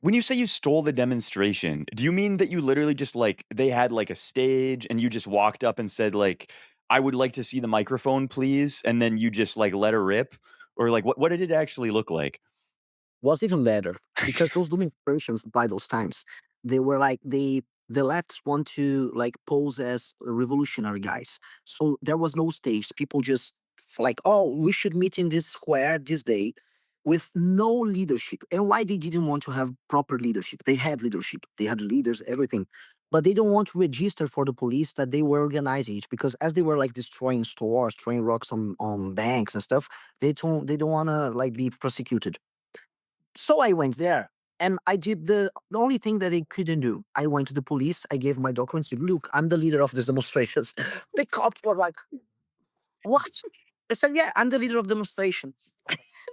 When you say you stole the demonstration, do you mean that you literally just, like they had, like, a stage and you just walked up and said, like, "I would like to see the microphone, please," and then you just, like, let her rip? Or, like, what did it actually look like? Was even better because those demonstrations by those times, they were like the lefts want to like pose as revolutionary guys. So there was no stage. People just like, oh, we should meet in this square this day with no leadership. And why they didn't want to have proper leadership? They have leadership. They had leaders, everything. But they don't want to register for the police that they were organizing it because as they were like destroying stores, throwing rocks on banks and stuff, they don't want to like be prosecuted. So I went there and I did the only thing that they couldn't do. I went to the police, I gave my documents, said, look, I'm the leader of these demonstrations. The cops were like, what? I said, yeah, I'm the leader of demonstration.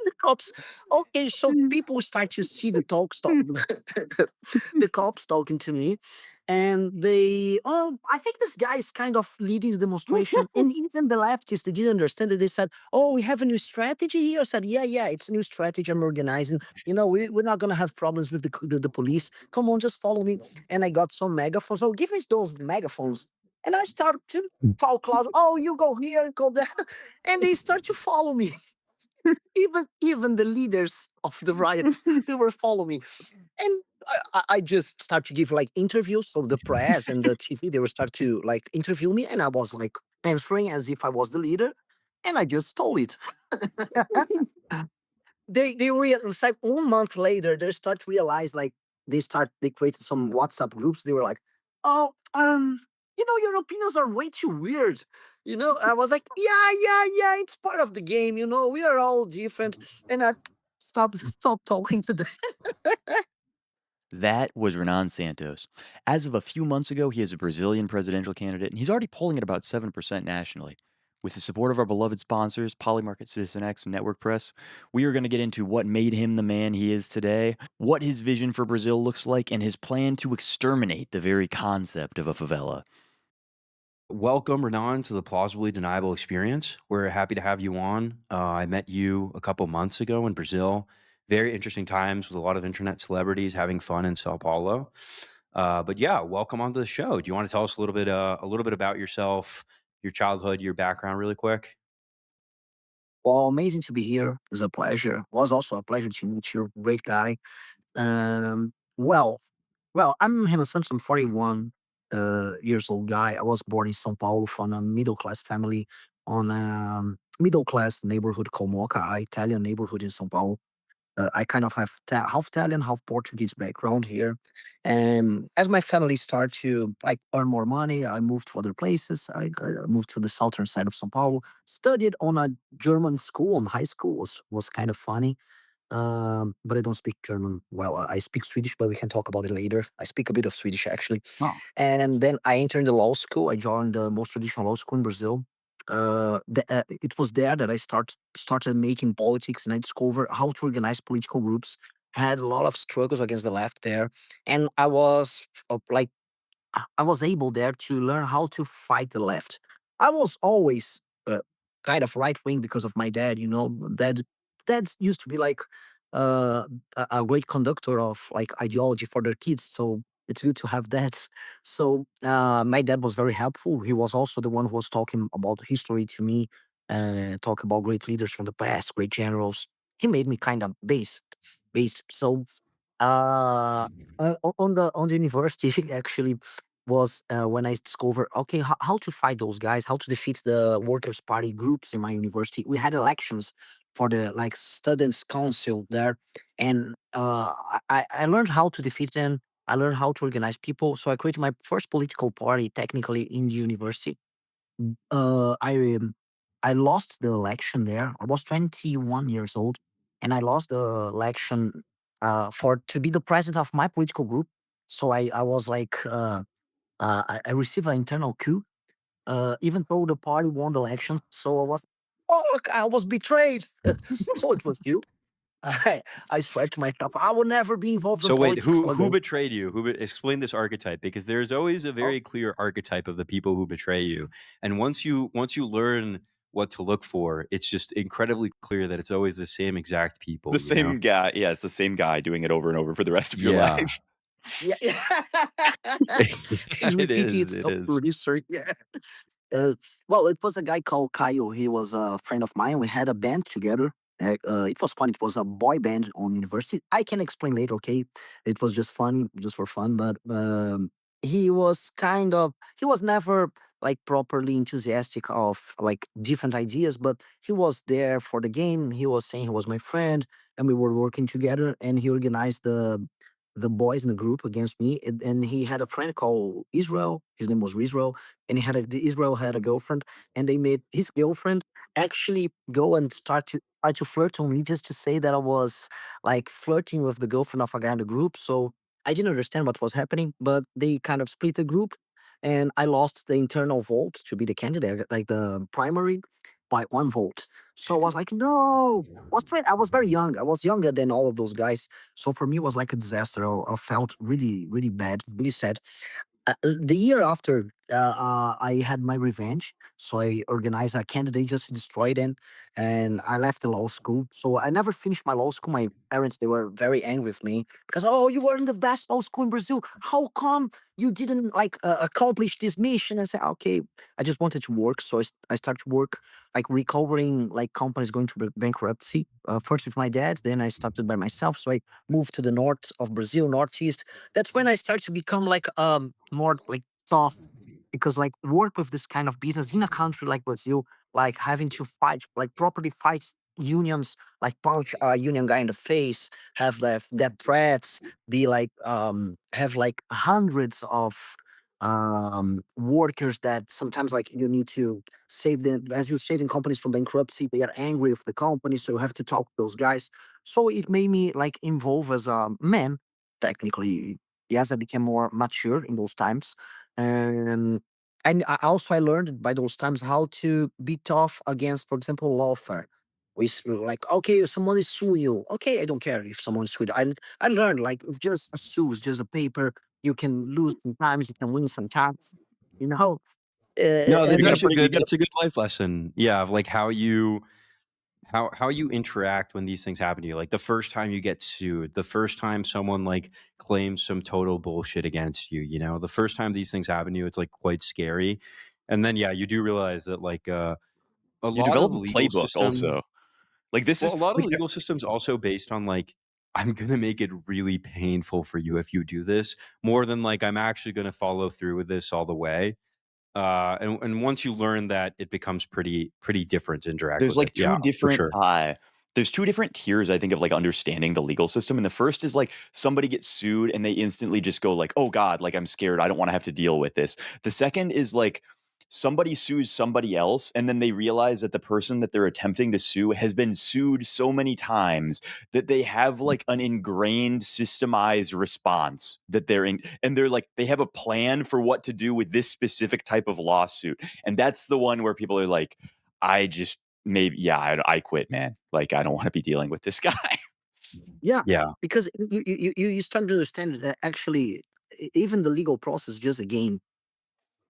The cops, okay, so people start to see the talk stop the cops talking to me. And they, oh, I think this guy is kind of leading the demonstration. And even the leftists, they didn't understand it. They said, oh, we have a new strategy here. I said, yeah, yeah, it's a new strategy I'm organizing. We're not going to have problems with the police. Come on, just follow me. And I got some megaphones. Oh, give me those megaphones. And I start to talk loud. Oh, you go here, go there. And they start to follow me. Even the leaders of the riots, they were following me. And I just start to give like interviews. So the press and the TV, they will start to like interview me. And I was like answering as if I was the leader. And I just stole it. They realize like 1 month later, they start to realize like they created some WhatsApp groups. They were like, oh, your opinions are way too weird. I was like, yeah, yeah, yeah, it's part of the game, we are all different. And I stop talking to them. That was Renan Santos. As of a few months ago, he is a Brazilian presidential candidate, and he's already polling at about 7% nationally. With the support of our beloved sponsors, Polymarket, Citizen X, and Network Press, we are going to get into what made him the man he is today, what his vision for Brazil looks like, and his plan to exterminate the very concept of a favela. Welcome, Renan, to the Plausibly Deniable Experience. We're happy to have you on. I met you a couple months ago in Brazil. Very interesting times with a lot of internet celebrities having fun in São Paulo. But yeah, welcome onto the show. Do you want to tell us a little bit about yourself, your childhood, your background, really quick? Well, amazing to be here. It's a pleasure. Was also a pleasure to meet you. Great guy. Um, well, I'm Renan Santos. I'm 41 years old guy. I was born in São Paulo from a middle class family on a middle class neighborhood called Moca, a Italian neighborhood in São Paulo. I kind of have half Italian, half Portuguese background here. And as my family started to like earn more money, I moved to other places. I moved to the southern side of São Paulo. Studied on a German school, on high school was kind of funny. But I don't speak German well. I speak Swedish, but we can talk about it later. I speak a bit of Swedish actually. Oh. And then I entered the law school. I joined the most traditional law school in Brazil. It was there that I started making politics, and I discovered how to organize political groups. Had a lot of struggles against the left there, and I was able there to learn how to fight the left. I was always kind of right wing because of my dad. Dad used to be like a great conductor of like ideology for their kids. So it's good to have that. So my dad was very helpful. He was also the one who was talking about history to me, talk about great leaders from the past, great generals. He made me kind of based. So uh, on the university actually was when I discovered okay how to fight those guys, how to defeat the workers' party groups in my university. We had elections for the like students' council there, and I learned how to defeat them. I learned how to organize people. So I created my first political party technically in the university. Mm, Uh, I um, I lost the election there. I was 21 years old, and I lost the election for to be the president of my political group. So I was like I received an internal coup, even though the party won the elections. So I was betrayed. So it was you. I swear to myself, I will never be involved in So wait, politics who again. betrayed you? Explain this archetype because there's always a Oh, very clear archetype of the people who betray you. And once you learn what to look for, it's just incredibly clear that it's always the same exact The people, you know? same guy, yeah, it's the same guy doing it over and over for the rest of your Yeah. life. Yeah, yeah. Yeah, He's it repeating is, it itself is. through history. Yeah. Uh, well, it was a guy called Kyle. He was a friend of mine. We had a band together. It was fun. It was a boy band on university. I can explain later, okay? It was just fun, just for fun. But he was never like properly enthusiastic of like different ideas, but he was there for the game. He was saying he was my friend, and we were working together. And he organized the boys in the group against me. And he had a friend called Israel. His name was Israel, and the Israel had a girlfriend, and they made his girlfriend actually go and try to flirt on me just to say that I was like flirting with the girlfriend of a guy in the group. So I didn't understand what was happening, but they kind of split the group, and I lost the internal vote to be the candidate, like the primary, by 1 vote. So I was like, no. I was very young. I was younger than all of those guys. So for me, it was like a disaster. I felt really, really bad, really sad. The year after, I had my revenge. So I organized a candidate just to destroy them, and I left the law school. So I never finished my law school. My parents, they were very angry with me because, oh, you were in the best law school in Brazil. How come you didn't like accomplish this mission? I said, okay, I just wanted to work. So I started to work like recovering like companies going to bankruptcy. First with my dad, then I started by myself. So I moved to the north of Brazil, northeast. That's when I started to become like more like tough, because like work with this kind of business in a country like Brazil, like having to fight, like properly fight unions, like punch a union guy in the face, have death threats, be like have like hundreds of workers that sometimes like you need to save them, as you're saving companies from bankruptcy, they are angry with the company, so you have to talk to those guys. So it made me like involve as a man, technically. Yes, I became more mature in those times. And I learned by those times how to be tough against, for example, lawfare. Like, okay, if someone is suing you. Okay, I don't care if someone is suing you. I learned like it's just a sue, it's just a paper. You can lose sometimes, you can win sometimes. You know, No, You that's as gotta a actually put it you good. gotta That's a good life lesson. Yeah, of like how you interact when these things happen to you. Like the first time you get sued, the first time someone like claims some total bullshit against you, you know, the first time these things happen to you, it's like quite scary. And then yeah, you do realize that like a you lot develop of a legal playbook system also. Like, this well, is a lot of like, the legal systems also based on like I'm gonna make it really painful for you if you do this, more than like I'm actually gonna follow through with this all the way. And once you learn that, it becomes pretty different to interact there's with it. like Yeah, 2 for different, sure. there's 2 different tiers, I think, of, like, understanding the legal system, and the first is, like, somebody gets sued and they instantly just go like, "Oh god, like, I'm scared, I don't wanna have to deal with this." The second is, like, somebody sues somebody else, and then they realize that the person that they're attempting to sue has been sued so many times that they have, like, an ingrained, systemized response that they're in, and they're like they have a plan for what to do with this specific type of lawsuit, and that's the one where people are like, "I just maybe yeah, I quit, man. Like, I don't wanna be dealing with this guy." Yeah, Yeah. because you start to understand that actually even the legal process is just a game.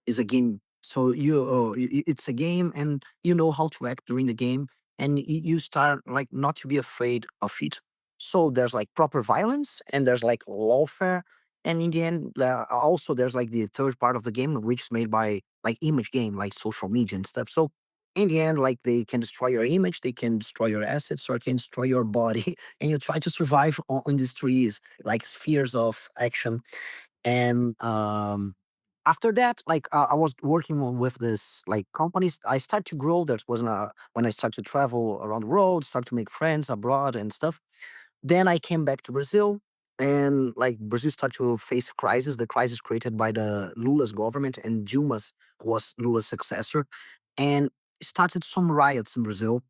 Is a game. So it's a game, and you know how to act during the game, and you start like not to be afraid of it. So there's like proper violence, and there's like lawfare, and in the end, also there's like the third part of the game, which is made by like image game, like social media and stuff. So in the end, like they can destroy your image, they can destroy your assets, or can destroy your body, and you try to survive on these trees, like spheres of action. And after that, like I was working with this like companies. I started to grow. That wasn't when I started to travel around the world, start to make friends abroad and stuff. Then I came back to Brazil, and like Brazil started to face a crisis. The crisis created by the Lula's government, and Dilma's was Lula's successor, and started some riots in Brazil.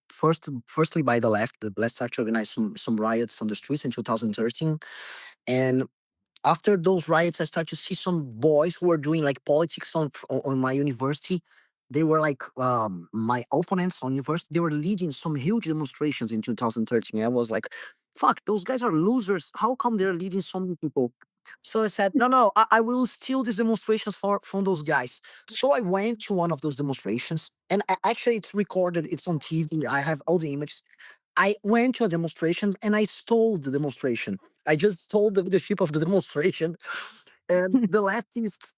Firstly by the left. The left started to organize some riots on the streets in 2013, and after those riots, I started to see some boys who were doing like politics on my university. They were like my opponents on university. They were leading some huge demonstrations in 2013. I was like, "Fuck, those guys are losers. How come they're leading so many people?" So I said, no, no, I will steal these demonstrations from those guys. So I went to one of those demonstrations, and actually, it's recorded. It's on TV. I have all the images. I went to a demonstration and I stole the demonstration. I just stole the leadership of the demonstration. And the leftists,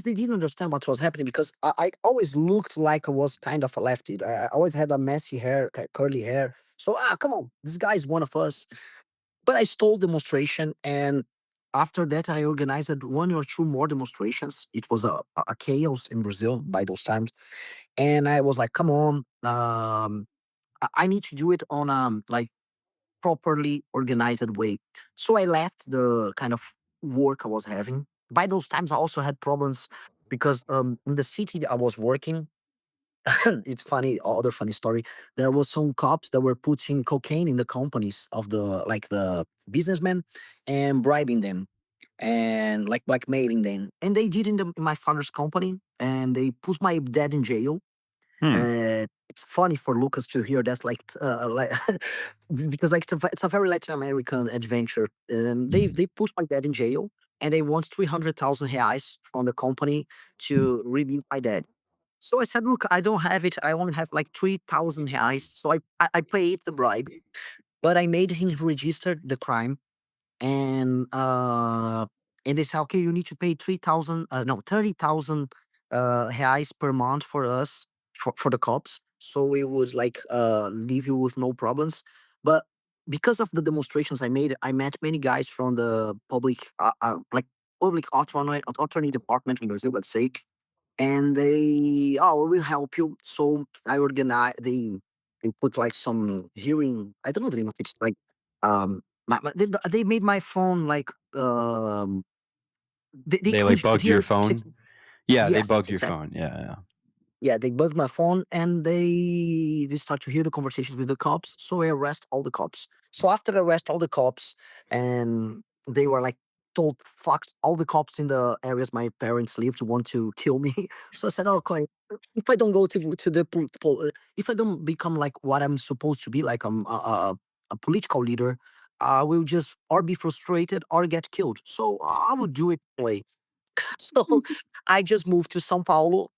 they didn't understand what was happening because I always looked like I was kind of a lefty. I always had a messy hair, curly hair. So come on, this guy is one of us. But I stole demonstration, and after that, I organized one or two more demonstrations. It was a chaos in Brazil by those times, and I was like, "Come on, I need to do it on like properly organized way." So I left the kind of work I was having. By those times, I also had problems because in the city I was working, it's funny, other funny story. There was some cops that were putting cocaine in the companies of the businessmen and bribing them and like blackmailing them. And they did in my father's company, and they put my dad in jail. Hmm. It's funny for Lucas to hear that, like because like it's a very Latin American adventure. And they put my dad in jail, and they want 300,000 reais from the company to rebuild my dad. So I said, "Look, I don't have it. I only have like 3,000 reais." So I paid the bribe, but I made him register the crime, and they said, "Okay, you need to pay 3,000, no, 30,000 reais per month for us for the cops. So we would like leave you with no problems." But because of the demonstrations I made, I met many guys from the public autonomy department in Brazil, let's say, and they, "Oh, we'll help you." So I organize. They put like some hearing. I don't know the name of it. Like they made my phone like they They, like, could bugged your hear. phone? Yeah, they Yes, bugged your exactly. phone. Yeah, yeah. Yeah, they bugged my phone, and they start to hear the conversations with the cops. So I arrest all the cops. So after I arrest all the cops, and they were like told fuck all the cops in the areas my parents lived want to kill me. So I said, "Okay, if I don't go to the if I don't become like what I'm supposed to be, like I'm a political leader, I will just or be frustrated or get killed. So I would do it anyway." So I just moved to São Paulo,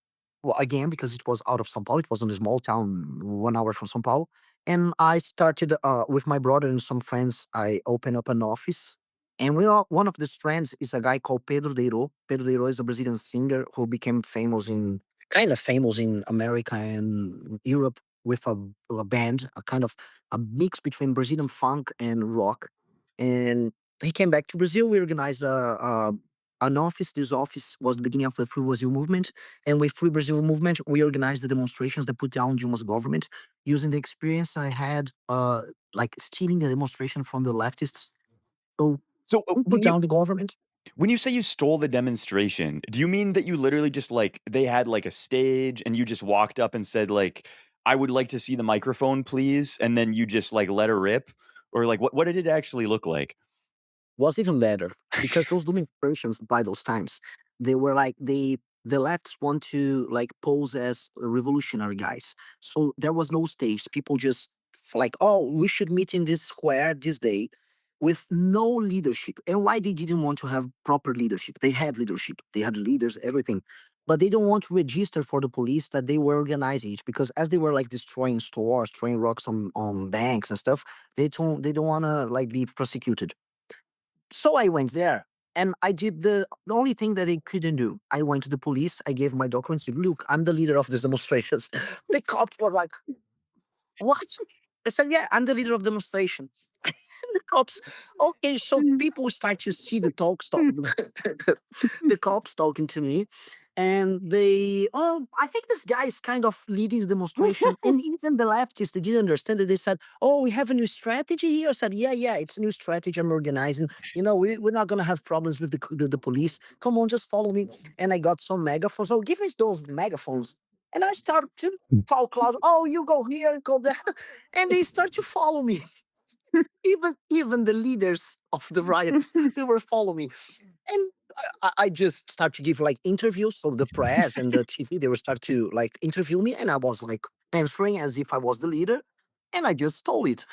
well, again, because it was out of São Paulo. It was in a small town, 1 hour from São Paulo. And I started with my brother and some friends. I opened up an office. And one of these friends is a guy called Pedro Deiro. Pedro Deiro is a Brazilian singer who became kind of famous in America and Europe with a band, a kind of a mix between Brazilian funk and rock. And he came back to Brazil. We organized an office. This office was the beginning of the Free Brazil movement. And with Free Brazil movement, we organized the demonstrations that put down Dilma's government using the experience I had, like stealing the demonstration from the leftists. So So we put down the government. when you say you stole the demonstration, do you mean that you literally just like they had like a stage and you just walked up and said like, "I would like to see the microphone, please," and then you just like let her rip, or like what did it actually look like? Was even better because those demonstrations by those times, they were like the lefts want to like pose as revolutionary guys. So there was no stage. People just like, "Oh, we should meet in this square this day," with no leadership. And why they didn't want to have proper leadership? They had leadership. They had leaders, everything. But they don't want to register for the police that they were organizing it because as they were like destroying stores, throwing rocks on banks and stuff, they don't want to like be prosecuted. So I went there and I did the only thing that they couldn't do. I went to the police. I gave my documents. "Look, I'm the leader of these demonstrations." The cops were like, "What?" I said, "Yeah, I'm the leader of demonstration." The cops, okay, so people start to see the talk stop the cops talking to me. And they, "Oh, I think this guy is kind of leading the demonstration." And even the leftists, they didn't understand it. They said, "Oh, we have a new strategy here." I said, "Yeah, yeah, it's a new strategy I'm organizing. We're not gonna have problems with the police. Come on, just follow me." And I got some megaphones. "Oh, give us those megaphones." And I start to talk loud. "Oh, you go here, go there." And they start to follow me. Even the leaders of the riots, they were following me. And I just start to give like interviews. So the press and the TV, they will start to like interview me. And I was like answering as if I was the leader. And I just stole it.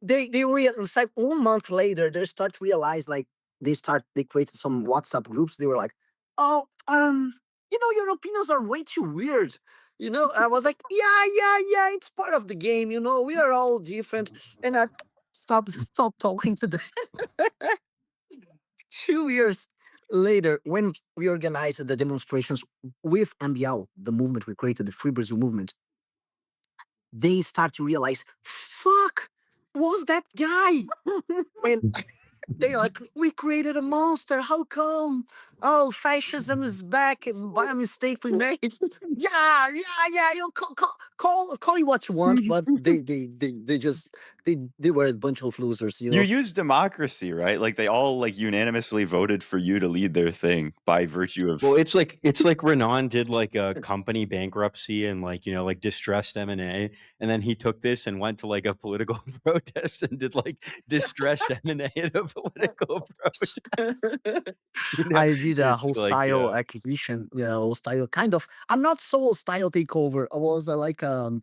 it's like 1 month later they start to realize like they created some WhatsApp groups. They were like, oh, your opinions are way too weird. I was like, yeah, yeah, yeah, it's part of the game. We are all different. And I stop talking to them. 2 years later, when we organized the demonstrations with MBL, the movement we created, the Free Brazil movement, they start to realize, fuck, was that guy? When they like, we created a monster. How come? Oh, fascism is back. And by a mistake we made. Yeah, yeah, yeah. Call it what you want, but they were a bunch of losers. You use democracy, right? Like, they all, like, unanimously voted for you to lead their thing by virtue of. Well, it's like Renan did like a company bankruptcy and like, like distressed M&A, and then he took this and went to like a political protest and did like distressed M&A at a political protest. You know, I did a it's like, hostile acquisition, yeah, hostile kind of. I'm not so hostile takeover. I was like a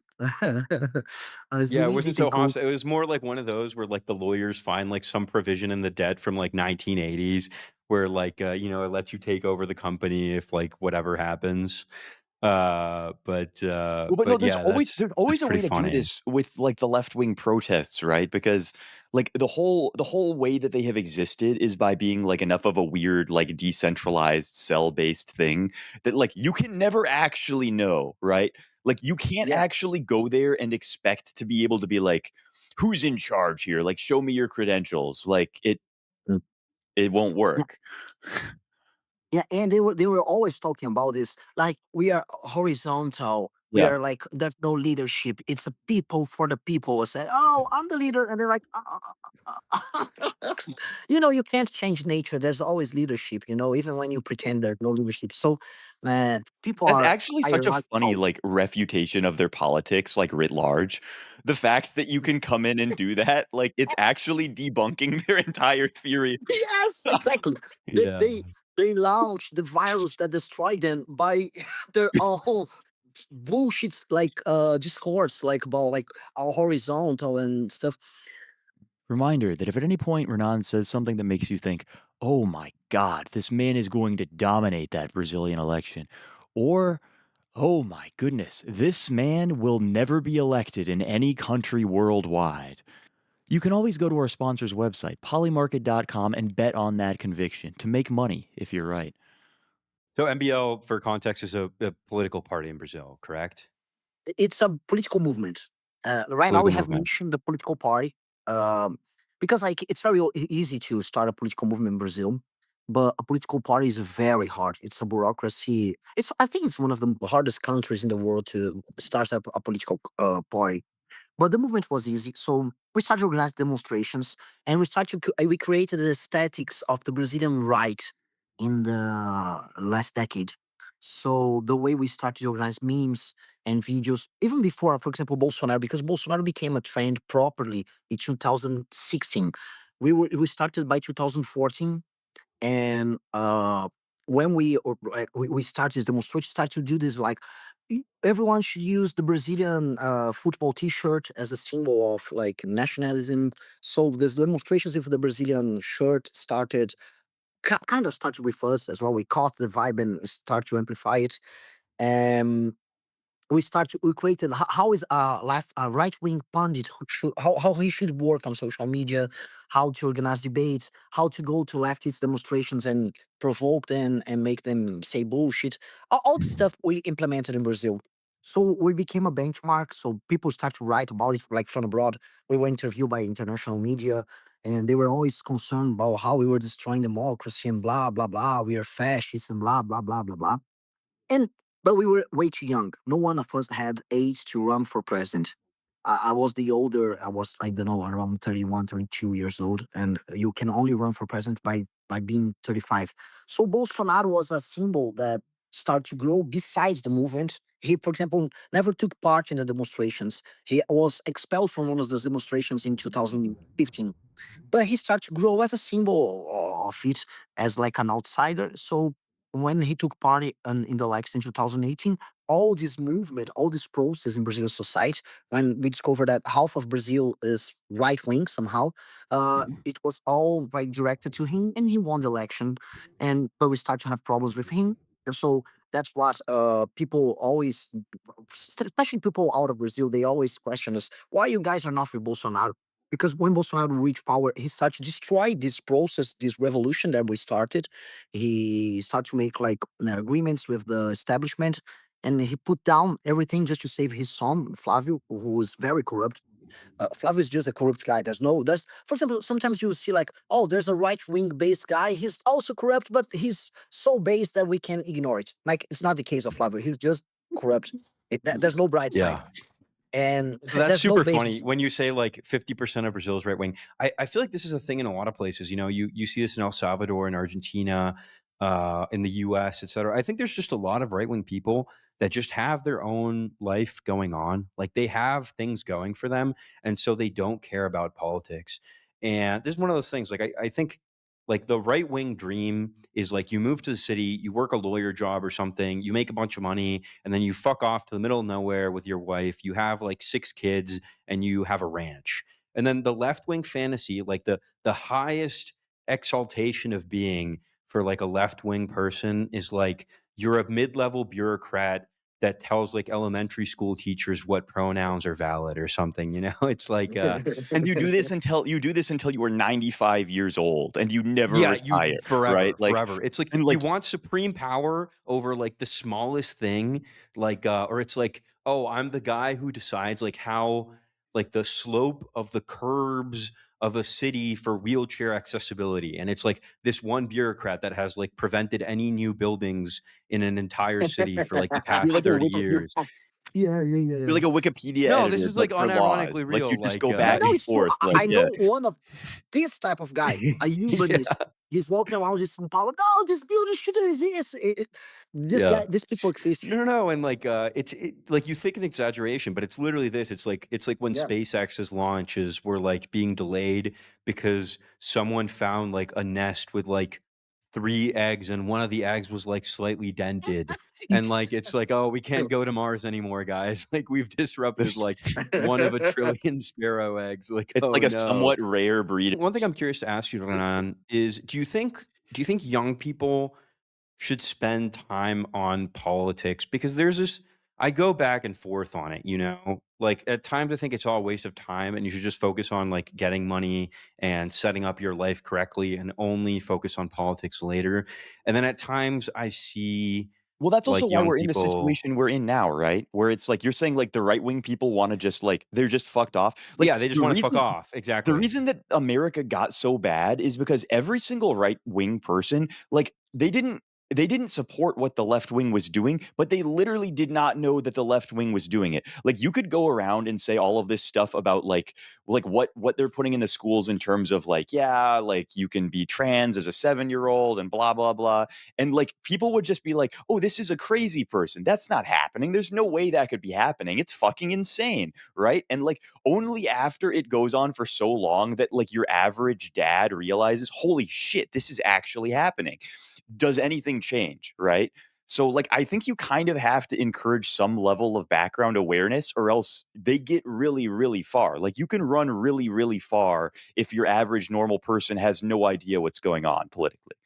yeah, it sleazy wasn't so takeover. hostile. It was more like one of those where like the lawyers find like some provision in the debt from like 1980s where like it lets you take over the company if like whatever happens. Well, but no, But there's yeah, always that's there's always a pretty way to do funny. this with, like, the left-wing protests, right? Because, like, the whole way that they have existed is by being, like, enough of a weird, like, decentralized cell-based thing that, like, you can never actually know, right? Like, you can't Yeah. actually go there and expect to be able to be like, "Who's in charge here? Like, show me your credentials." Like, it won't work. Yeah, and they were always talking about this. Like we are horizontal. We Yeah. are like there's no leadership. It's a people for the people. I said, oh, I'm the leader, and they're like, you can't change nature. There's always leadership. Even when you pretend there's no leadership. So, people That's are actually such a funny, hierarchical. like, refutation of their politics, like, writ large. The fact that you can come in and do that, like, it's actually debunking their entire theory. Yes, exactly. They Yeah. they they launched the virus that destroyed them by their whole bullshit like discourse like about like our horizontal and stuff. Reminder that if at any point Renan says something that makes you think, "Oh my god, this man is going to dominate that Brazilian election," or, "Oh my goodness, this man will never be elected in any country worldwide," you can always go to our sponsor's website, polymarket.com, and bet on that conviction to make money if you're right. So MBL, for context, is a political party in Brazil, correct? It's a political movement. Right now Political we have movement. mentioned the political party, um, because like it's very easy to start a political movement in Brazil, but a political party is very hard. It's a bureaucracy. I think it's one of the hardest countries in the world to start up a political party. But the movement was easy. So we started to organize demonstrations and we created the aesthetics of the Brazilian right in the last decade. So the way we started to organize memes and videos, even before, for example, Bolsonaro, because Bolsonaro became a trend properly in 2016. We started by 2014, and when we start this demonstration, start to do this like everyone should use the Brazilian football T-shirt as a symbol of like nationalism. So this demonstrations with the Brazilian shirt started kind of started with us as well. We caught the vibe and start to amplify it. Um, we created how is a right wing pundit how he should work on social media, how to organize debates, how to go to leftist demonstrations and provoke them and make them say bullshit. All the stuff we implemented in Brazil. So we became a benchmark. So people start to write about it like from abroad. We were interviewed by international media, and they were always concerned about how we were destroying democracy and blah blah blah. We are fascists and blah blah blah blah blah. And but we were way too young. No one of us had age to run for president. I was the older. I was, I don't know, around 31, 32 years old, and you can only run for president by being 35. So Bolsonaro was a symbol that started to grow besides the movement. He, for example, never took part in the demonstrations. He was expelled from one of those demonstrations in 2015, but he started to grow as a symbol of it as like an outsider. So when he took part in the elections in 2018, all this movement, all this process in Brazilian society, when we discovered that half of Brazil is right wing somehow, it was all like directed to him, and he won the election. And but we start to have problems with him, and so that's what people always, especially people out of Brazil, they always question us: why you guys are not with Bolsonaro? Because when Bolsonaro reached power, he started to destroy this process, this revolution that we started. He started to make like agreements with the establishment, and he put down everything just to save his son Flavio, who was very corrupt. Flavio is just a corrupt guy. There's, for example, sometimes you see like, oh, there's a right wing based guy. He's also corrupt, but he's so based that we can ignore it. Like it's not the case of Flavio. He's just corrupt. There's no bright side, Yeah. and So that's there's no super funny basis. when you say like 50% of Brazil is right wing. I feel like this is a thing in a lot of places. You know, you see this in El Salvador, in Argentina, in the US, et cetera. I think there's just a lot of right wing people that just have their own life going on. Like they have things going for them. And so they don't care about politics. And this is one of those things. Like I think like the right wing dream is like you move to the city, you work a lawyer job or something, you make a bunch of money, and then you fuck off to the middle of nowhere with your wife. You have like 6 kids and you have a ranch. And then the left wing fantasy, like the highest exaltation of being for like a left wing person is like you're a mid level bureaucrat that tells like elementary school teachers what pronouns are valid or something. You know, it's like And you do this until you are 95 years old and you never yeah, you retire, right? forever, Like, forever. It's like and you like want supreme power over like the smallest thing, like or it's like, oh, I'm the guy who decides like how like the slope of the curbs of a city for wheelchair accessibility. And it's like this one bureaucrat that has like prevented any new buildings in an entire city for like the you're past like a 30 wiki, years. Yeah, yeah, yeah, you're yeah. like a Wikipedia No, this editor, is but like for laws. unironically Like you real. just Like go back No, and it's true. forth. I Like, I yeah. know one of this type of guy, a yeah. humanist. He's walking around in São Paulo. No, this building shouldn't exist. This Yeah. guy, these people exist. No, no, no, and like, like you think an exaggeration, but it's literally this. It's like when Yeah. SpaceX's launches were like being delayed because someone found like a nest with like 3 eggs and one of the eggs was like slightly dented. And It's like it's like, "Oh, we can't go to Mars anymore, guys. Like we've disrupted There's like one of a trillion sparrow eggs. Like, it's oh like a no." somewhat rare breed of One thing I'm curious to ask you, Renan, is do you think young people should spend time on politics? Because there's this I go back and forth on it, you know? Like at times I think it's all a waste of time and you should just focus on like getting money and setting up your life correctly and only focus on politics later. And then at times I see Well, that's also like why young we're in the people situation we're in now, right? Where it's like you're saying like the right wing people wanna just like they're just fucked off. Like yeah, they just want to fuck off. the Exactly. reason that America got so bad is because every single right wing person, like they didn't support what the left wing was doing, but they literally did not know that the left wing was doing it. Like you could go around and say all of this stuff about like what they're putting in the schools in terms of like, yeah, like you can be trans as a 7-year-old and blah blah blah. And like people would just be like, "Oh, this is a crazy person. That's not happening. There's no way that could be happening. It's fucking insane." Right? And like only after it goes on for so long that like your average dad realizes, "Holy shit, this is actually happening." Does anything change, right? So like I think you kind of have to encourage some level of background awareness or else they get really really far. Like you can run really really far if your average normal person has no idea what's going on politically.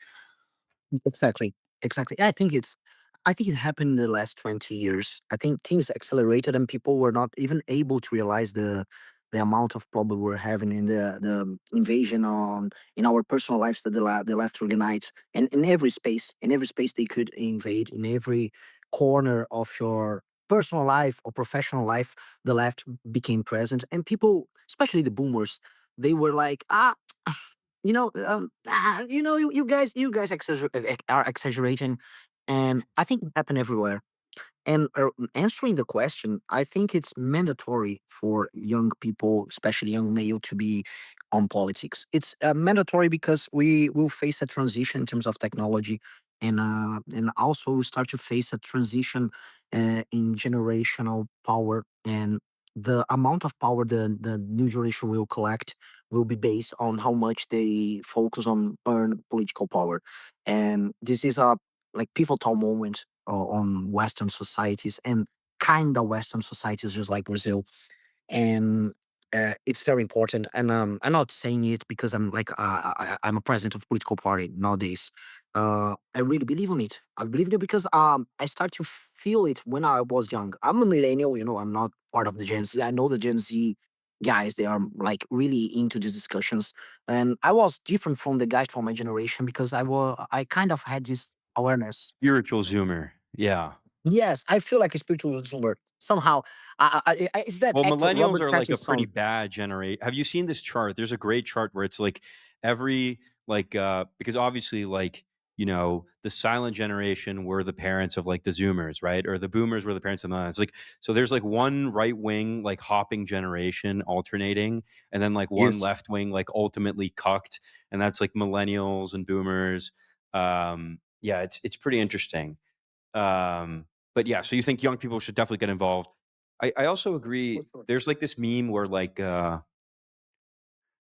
exactly, exactly. I think it happened in the last 20 years. I think things accelerated and people were not even able to realize the amount of problem we're having in the invasion on in our personal lives that the left organized, and in every space they could invade, in every corner of your personal life or professional life, the left became present, and people, especially the boomers, they were like, you guys are exaggerating, and I think it happened everywhere. And answering the question, I think it's mandatory for young people, especially young male, to be on politics. It's mandatory because we will face a transition in terms of technology, and also we start to face a transition in generational power, and the amount of power the new generation will collect will be based on how much they focus on earn political power, and this is a like pivotal moment on Western societies and kind of Western societies, just like Brazil. And it's very important. And I'm not saying it because I'm like I'm a president of political party nowadays. I really believe in it. I believe in it because I start to feel it when I was young. I'm a millennial, you know. I'm not part of the Gen Z. I know the Gen Z guys; they are like really into the discussions, and I was different from the guys from my generation because I kind of had this awareness. Spiritual Zoomer. Yeah. Yes, I feel like a spiritual consumer somehow. Is that Well, actor millennials Robert are like a pretty Pattinson? bad generation. Have you seen this chart? There's a great chart where it's like every because obviously the silent generation were the parents of like the Zoomers, right? Or the Boomers were the parents of the Millennials. Like so there's like one right wing like hopping generation alternating and then like one Yes. left wing like ultimately cucked and that's like millennials and boomers. Yeah, it's pretty interesting. But yeah, so you think young people should definitely get involved. I also For agree. sure. There's like this meme where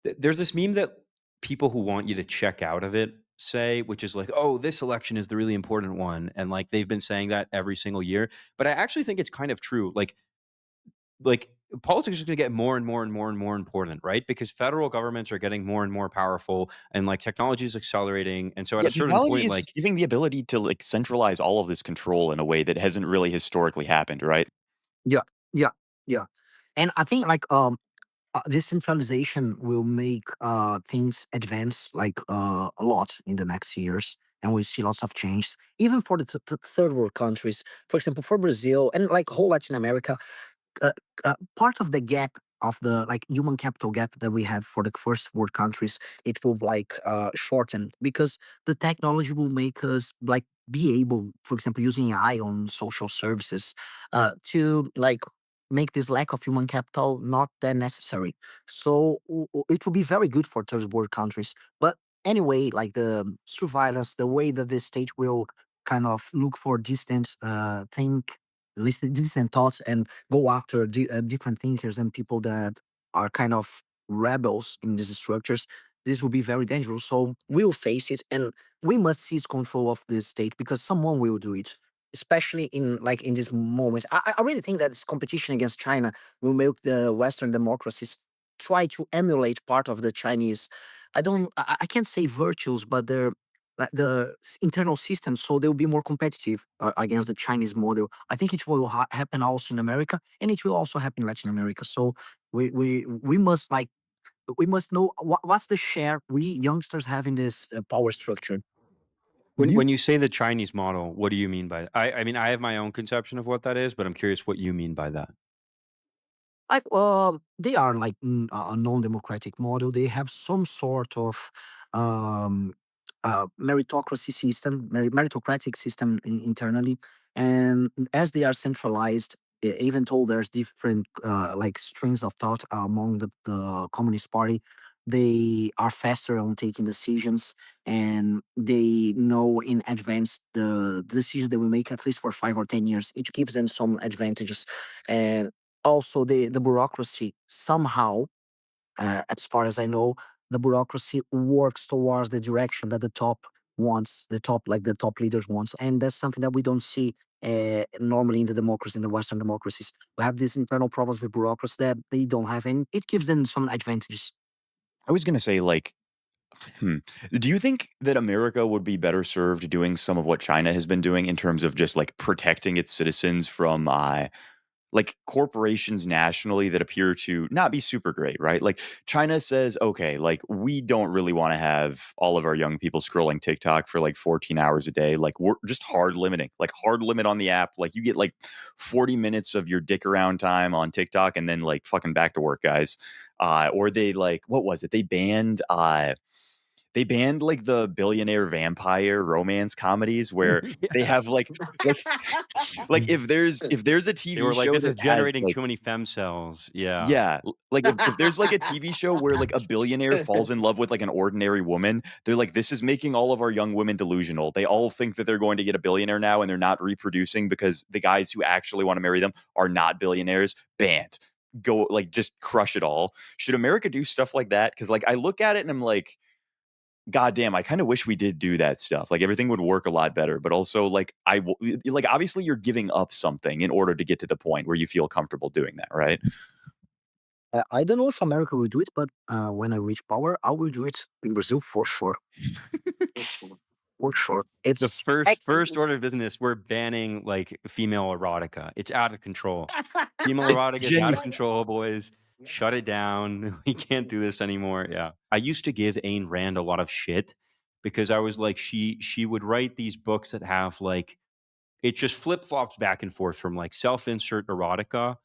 there's this meme that people who want you to check out of it say, which is like, oh, this election is the really important one. And like they've been saying that every single year. But I actually think it's kind of true. Like politics is going to get more and more and more and more important, right? Because federal governments are getting more and more powerful and like technology is accelerating. And so at Yeah, a certain technology point, is just like giving the ability to, like, centralize all of this control in a way that hasn't really historically happened, right? Yeah, yeah, yeah. And I think like this centralization will make things advance like a lot in the next years, and we see lots of change, even for the third world countries. For example, for Brazil and like whole Latin America, uh, part of the gap of the like human capital gap that we have for the first world countries, it will like shorten because the technology will make us like be able, for example, using AI on social services, to like make this lack of human capital not that necessary. So it will be very good for third world countries. But anyway, like the surveillance, the way that the state will kind of look for distant think listen distant thoughts and go after different thinkers and people that are kind of rebels in these structures, this will be very dangerous. So we'll face it, and we must seize control of the state because someone will do it. Especially in like in this moment, I really think that this competition against China will make the Western democracies try to emulate part of the Chinese. I can't say virtues, but they're like the internal system, so they'll be more competitive against the Chinese model. I think it will happen also in America, and it will also happen in Latin America. So we must like we must know what's the share we youngsters have in this power structure. when Do you when you say the Chinese model, what do you mean by I mean, I have my own conception of what that is, but I'm curious what you mean by that. like they are like a non-democratic model. They have some sort of um meritocracy system, meritocratic system internally, and as they are centralized, even though there's different like strings of thought among the Communist Party, they are faster on taking decisions, and they know in advance the decisions they will make at least for 5 or 10 years. It gives them some advantages, and also the bureaucracy somehow, as far as I know, the bureaucracy works towards the direction that the top wants, the top like the top leaders wants, and that's something that we don't see normally in the democracy, in the Western democracies. We have these internal problems with bureaucracy that they don't have, and it gives them some advantages. I was gonna say, like, hmm, do you think that America would be better served doing some of what China has been doing in terms of just, like, protecting its citizens from, like corporations nationally that appear to not be super great, right? Like China says, okay, like we don't really want to have all of our young people scrolling TikTok for like 14 hours a day. Like we're just hard limiting, like hard limit on the app. Like you get like 40 minutes of your dick around time on TikTok and then like fucking back to work, guys. Or they like, what was it? They banned like the billionaire vampire romance comedies where they have Yes. like like if there's a They TV were like, show "This is that has generating like too many fem cells." Yeah. yeah, like if there's like a TV show where like a billionaire falls in love with like an ordinary woman, they're like, this is making all of our young women delusional. They all think that they're going to get a billionaire now and they're not reproducing because the guys who actually want to marry them are not billionaires. Banned. Go like just crush it all. Should America do stuff like that? Because like I look at it and I'm like, God damn, I kinda wish we did do that stuff, like, everything would work a lot better, but also, like, like, obviously, you're giving up something in order to get to the point where you feel comfortable doing that, right? I don't know if America will do it, but when I reach power, I will do it in Brazil for sure. For sure. For sure. The It's first order of business, we're banning, like, female erotica. It's out of control. Female It's erotica is out of control, boys. Shut it down. We can't do this anymore. Yeah. I used to give Ayn Rand a lot of shit because I was like, she would write these books that have, like, it just flip flops back and forth from like self insert erotica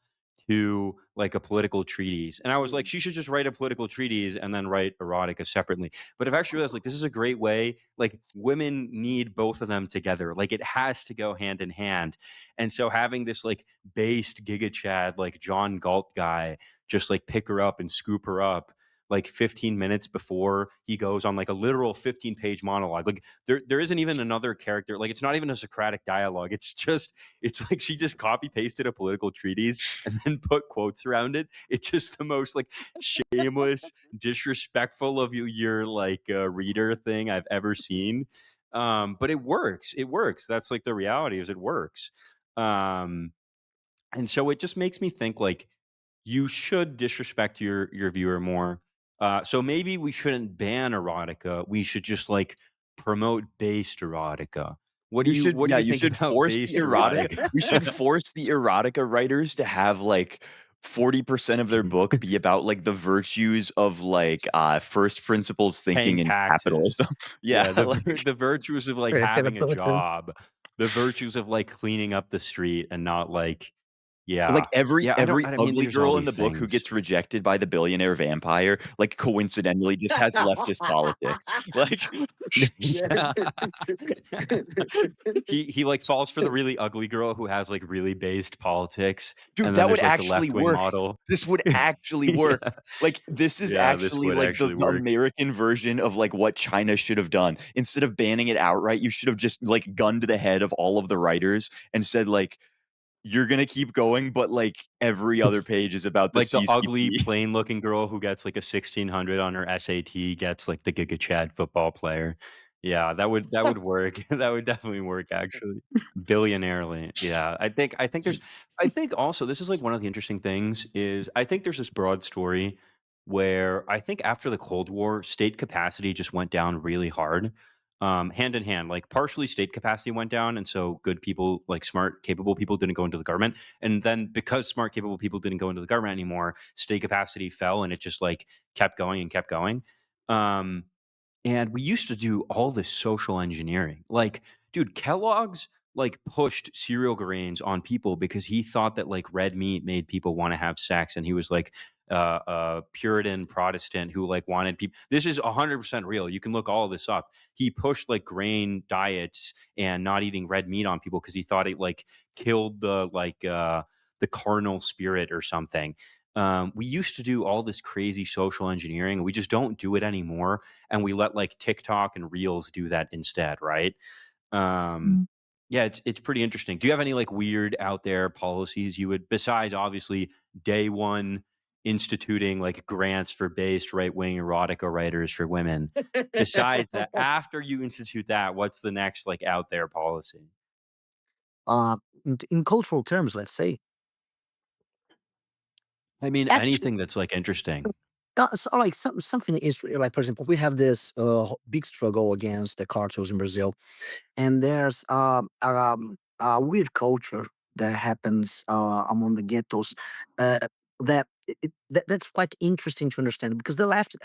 to like a political treatise. And I was like, she should just write a political treatise and then write erotica separately. But I've actually realized like this is a great way. Like women need both of them together. Like it has to go hand in hand. And so having this like based Giga Chad, like John Galt guy, just like pick her up and scoop her up like 15 minutes before he goes on like a literal 15-page monologue. Like there isn't even another character. Like it's not even a Socratic dialogue. It's like she just copy pasted a political treatise and then put quotes around it. It's just the most like shameless, disrespectful of your like reader thing I've ever seen. But it works. It works. That's like the reality is it works. Um, and so it just makes me think like you should disrespect your viewer more. So maybe we shouldn't ban erotica. We should just like promote based erotica. What do you You think should about force the based erotic erotica? we should force the erotica writers to have, like, 40% of their book be about, like, the virtues of, like, first principles thinking Paying in taxes. capitalism. Yeah, Yeah, like the virtues of like having a job, the virtues of like cleaning up the street and not like like, yeah. every Yeah, every I mean ugly there's all girl in the these book who things. gets rejected by the billionaire vampire, like, coincidentally just has leftist politics. Like Yeah. He, like, falls for the really ugly girl who has, like, really based politics, dude, and then that would there's, like, the actually left-wing work. model. This would actually work. Yeah. Like, this is Yeah, this actually, would like, actually the work. American version of, like, what China should have done. Instead of banning it outright, you should have just, like, gunned to the head of all of the writers and said, like, "You're gonna keep going, but, like, every other page is about the Like, the ugly, CCP." plain-looking girl who gets, like, a 1600 on her SAT gets, like, the Giga Chad football player. Yeah, that would work. That would definitely work, actually. Billionarely. Yeah, I think also this is, like, one of the interesting things is I think there's this broad story where I think after the Cold War, state capacity just went down really hard, hand in hand. Like, partially state capacity went down, and so good people, like, smart, capable people didn't go into the government. And then because smart, capable people didn't go into the government anymore, state capacity fell and it just like kept going and kept going. Um, and we used to do all this social engineering. Like, dude, Kellogg's like pushed cereal grains on people because he thought that like red meat made people want to have sex. And he was like a Puritan Protestant who like wanted people. This is 100% real. You can look all of this up. He pushed like grain diets and not eating red meat on people because he thought it like killed the carnal spirit or something. We used to do all this crazy social engineering. We just don't do it anymore and we let like TikTok and Reels do that instead, right? Um, Mm. yeah, it's pretty interesting. Do you have any like weird out there policies you would besides obviously day one instituting like grants for based right wing erotica writers for women? Besides that, after you institute that, what's the next like out there policy? uh, in cultural terms, let's say. I mean, Actually, anything that's like interesting. so like something is like, for example, we have this big struggle against the cartels in Brazil, and there's a weird culture that happens among the ghettos uh, that's quite interesting to understand because the left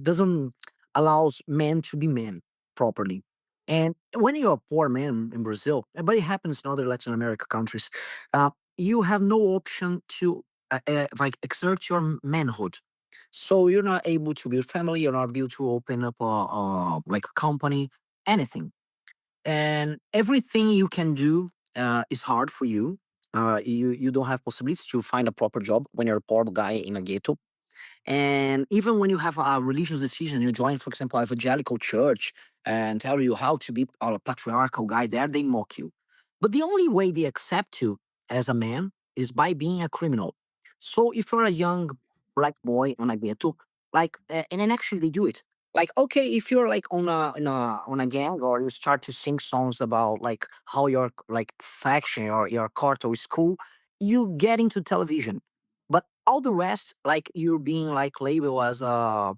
doesn't allows men to be men properly. And when you're a poor man in Brazil, but it happens in other Latin America countries, you have no option to like exert your manhood. So you're not able to build family. You're not able to open up like a company, anything, and everything you can do is hard for you. You don't have possibilities to find a proper job when you're a poor guy in a ghetto. And even when you have a religious decision, you join, for example, evangelical church and tell you how to be a patriarchal guy there, they mock you. But the only way they accept you as a man is by being a criminal. So if you're a young black boy on a ghetto, like, and then actually they do it. Like, okay, if you're like on a gang, or you start to sing songs about like how your like faction or your cartel is cool, you get into television. But all the rest, like you're being like labeled as a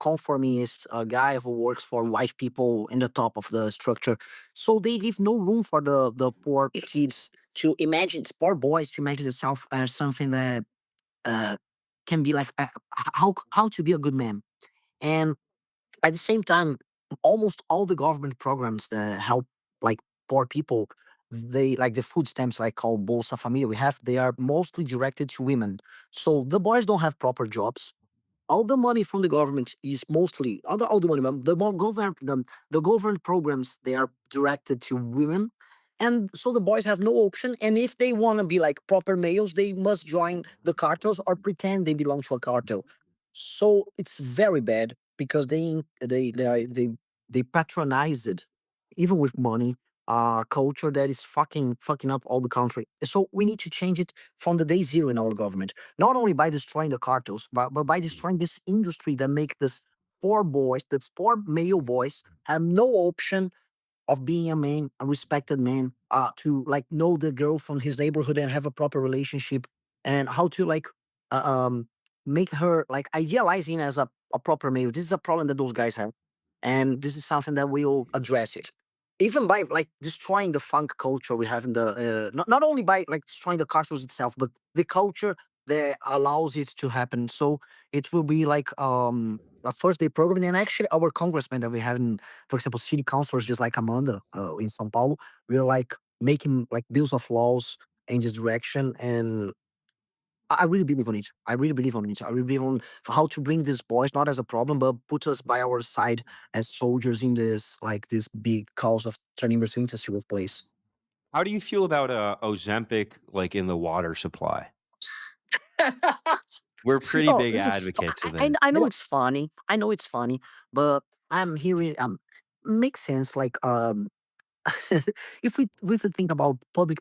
conformist, a guy who works for white people in the top of the structure. So they leave no room for the poor kids to imagine, poor boys to imagine themselves as something that uh, can be like how to be a good man. And at the same time, almost all the government programs that help like poor people, they like the food stamps like called Bolsa Familia we have, they are mostly directed to women. So the boys don't have proper jobs. All the money from the government is mostly all the money, the government programs, they are directed to women. And so the boys have no option. And if they want to be like proper males, they must join the cartels or pretend they belong to a cartel. So it's very bad because they patronize it, even with money, culture that is fucking up all the country. So we need to change it from the day zero in our government, not only by destroying the cartels, but by destroying this industry that make this poor boys, the poor male boys, have no option of being a man, a respected man, to like know the girl from his neighborhood and have a proper relationship, and how to like uh, um make her like idealizing as a proper male. This is a problem that those guys have, and this is something that we'll address it. Even by like destroying the funk culture we have in the not only by like destroying the cartels itself, but the culture that allows it to happen. So it will be like a first day program, and actually our congressman that we have in, for example, city councilors just like Amanda in São Paulo, we're like making like bills of laws in this direction. And I really believe on it. I really believe on it. I really believe on how to bring these boys not as a problem, but put us by our side as soldiers in this like this big cause of turning Brazil into a civil place. How do you feel about Ozempic, like, in the water supply? We're pretty Oh, big it's advocates of it. I You know know, it's funny. I know it's funny, but I'm hearing makes sense. Like if we think about public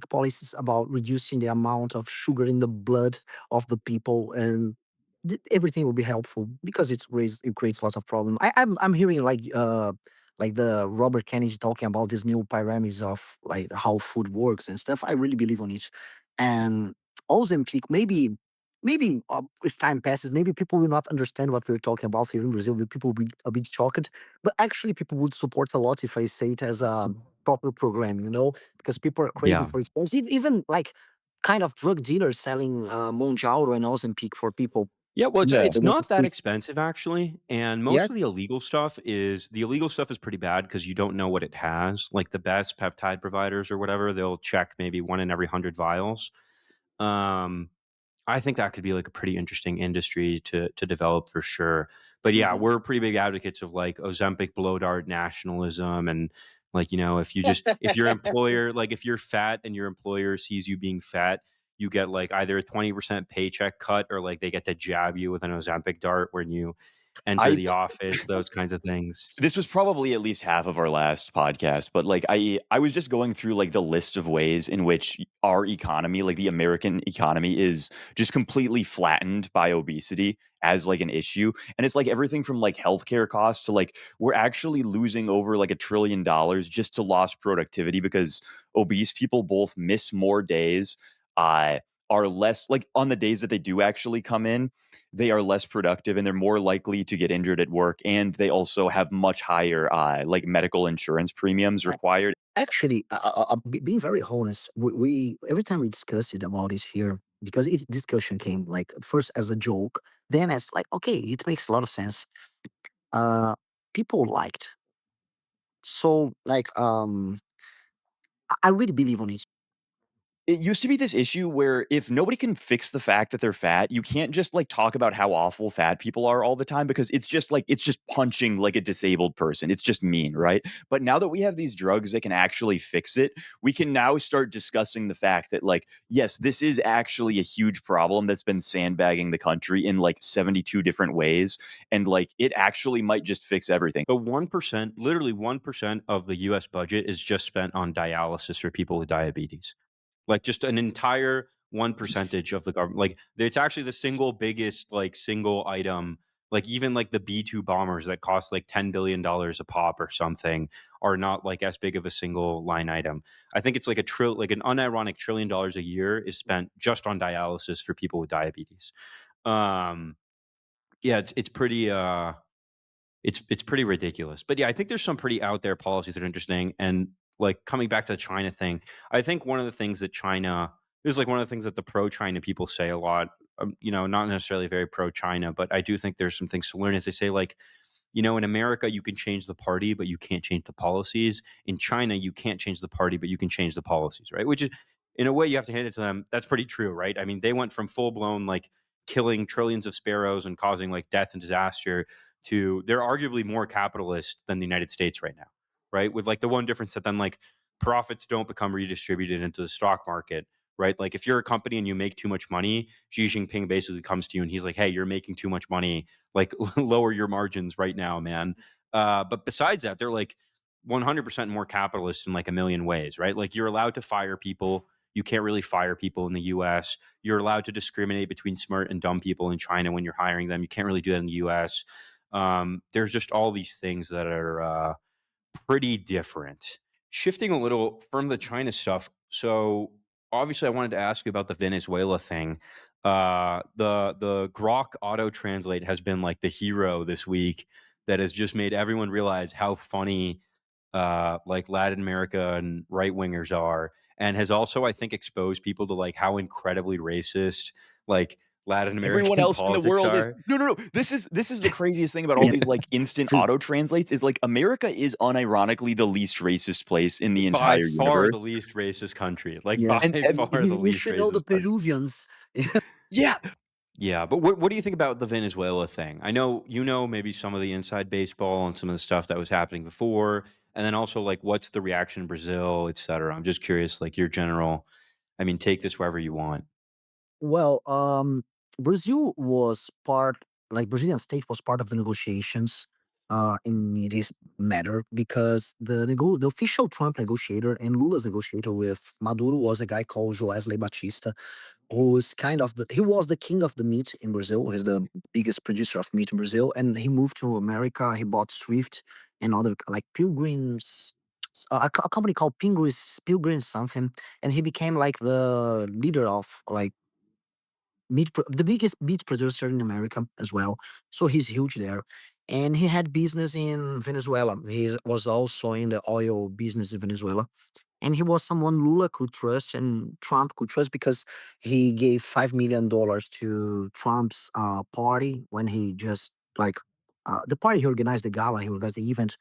policies about reducing the amount of sugar in the blood of the people, and everything will be helpful because it creates lots of problems. I'm hearing like the Robert Kennedy talking about these new pyramids of like how food works and stuff. I really believe on it. And Ozempic, maybe if time passes, maybe people will not understand what we're talking about here in Brazil. People will be a bit shocked, but actually people would support a lot if I say it as a proper program, because people are craving Yeah. for it. Even like kind of drug dealers selling Monjaro and Ozempic for people. Yeah, well, it's yeah. it's They make the not that streets. expensive actually, and Yeah, most of the illegal stuff is pretty bad because you don't know what it has. Like, the best peptide providers or whatever, they'll check maybe 1 in every 100 vials. Um I think that could be like a pretty interesting industry to develop for sure. But yeah, mhm. we're pretty big advocates of like Ozempic blow dart nationalism and like, if your employer, like if you're fat and your employer sees you being fat, you get like either a 20% paycheck cut or like they get to jab you with an Ozempic dart when you enter I the office, those kinds of things. This was probably at least half of our last podcast, but like I was just going through like the list of ways in which our economy, like the American economy, is just completely flattened by obesity as like an issue. And it's like everything from like healthcare costs to like we're actually losing over like $1 trillion just to lost productivity because obese people both miss more days, uh are less like on the days that they do actually come in, they are less productive and they're more likely to get injured at work, and they also have much higher like medical insurance premiums required. Actually, being very honest, we every time we discuss it about it here, because each discussion came like first as a joke, then as like, okay, it makes a lot of sense. Uh, People liked. So like, I really believe on it. It used to be this issue where if nobody can fix the fact that they're fat, you can't just like talk about how awful fat people are all the time because it's just punching like a disabled person. It's just mean, right? But now that we have these drugs that can actually fix it, we can now start discussing the fact that like yes, this is actually a huge problem that's been sandbagging the country in like 72 different ways, and like it actually might just fix everything. But 1%, literally 1% of the US budget is just spent on dialysis for people with diabetes. Like, just an entire 1 percentage of the government. Like, it's actually the single biggest, like, single item Like even like the B-2 bombers that cost like $10 billion a pop or something are not like as big of a single line item. I think it's like like an unironic $1 trillion a year is spent just on dialysis for people with diabetes. Um, yeah, it's pretty ridiculous. But yeah, I think there's some pretty out there policies that are interesting. And like coming back to the China thing, I think one of the things that China this is like one of the things that the pro China people say a lot. Not necessarily very pro China, but I do think there's some things to learn. As they say, like, in America, you can change the party, but you can't change the policies. In China, you can't change the party, but you can change the policies, right? Which is, in a way, you have to hand it to them. That's pretty true, right? I mean, they went from full blown like killing trillions of sparrows and causing like death and disaster to they're arguably more capitalist than the United States right now, right? With like the one difference that then like profits don't become redistributed into the stock market, right? Like if you're a company and you make too much money, Xi Jinping basically comes to you and he's like, "Hey, you're making too much money. Like lower your margins right now, man." But besides that, they're like 100% more capitalist in like a million ways, right? Like you're allowed to fire people. You can't really fire people in the US. You're allowed to discriminate between smart and dumb people in China when you're hiring them. You can't really do that in the US. There's just all these things that are pretty different. Shifting a little from the China stuff. So obviously, I wanted to ask you about the Venezuela thing. The Grok auto translate has been like the hero this week that has just made everyone realize how funny like Latin America and right wingers are, and has also I think exposed people to like how incredibly racist like Latin Everyone American else in the politics world is are. no, no, no. This is the craziest thing about all Yeah. these like instant auto translates is like America is unironically the least racist place in the By entire far universe. the least racist country, like, Yes. And by far the You least should know the racist country. Peruvians. yeah, Yeah, but what do you think about the Venezuela thing? I know maybe some of the inside baseball and some of the stuff that was happening before, and then also, like, what's the reaction in Brazil, etcetera? I'm just curious, like, your general I mean, take this wherever you want. Well, Brazil was part, like Brazilian state was part of the negotiations in this matter because the official Trump negotiator and Lula's negotiator with Maduro was a guy called Joesley Batista, who's kind of he was the king of the meat in Brazil. He's the biggest producer of meat in Brazil, and he moved to America. He bought Swift and other like Pilgrims. A company called Pilgrims something, and he became like the leader of like the biggest meat producer in America as well. So he's huge there. And he had business in Venezuela. He was also in the oil business in Venezuela. And he was someone Lula could trust and Trump could trust because he gave $5 million to Trump's party when he just like the party he organized the gala, he organized the event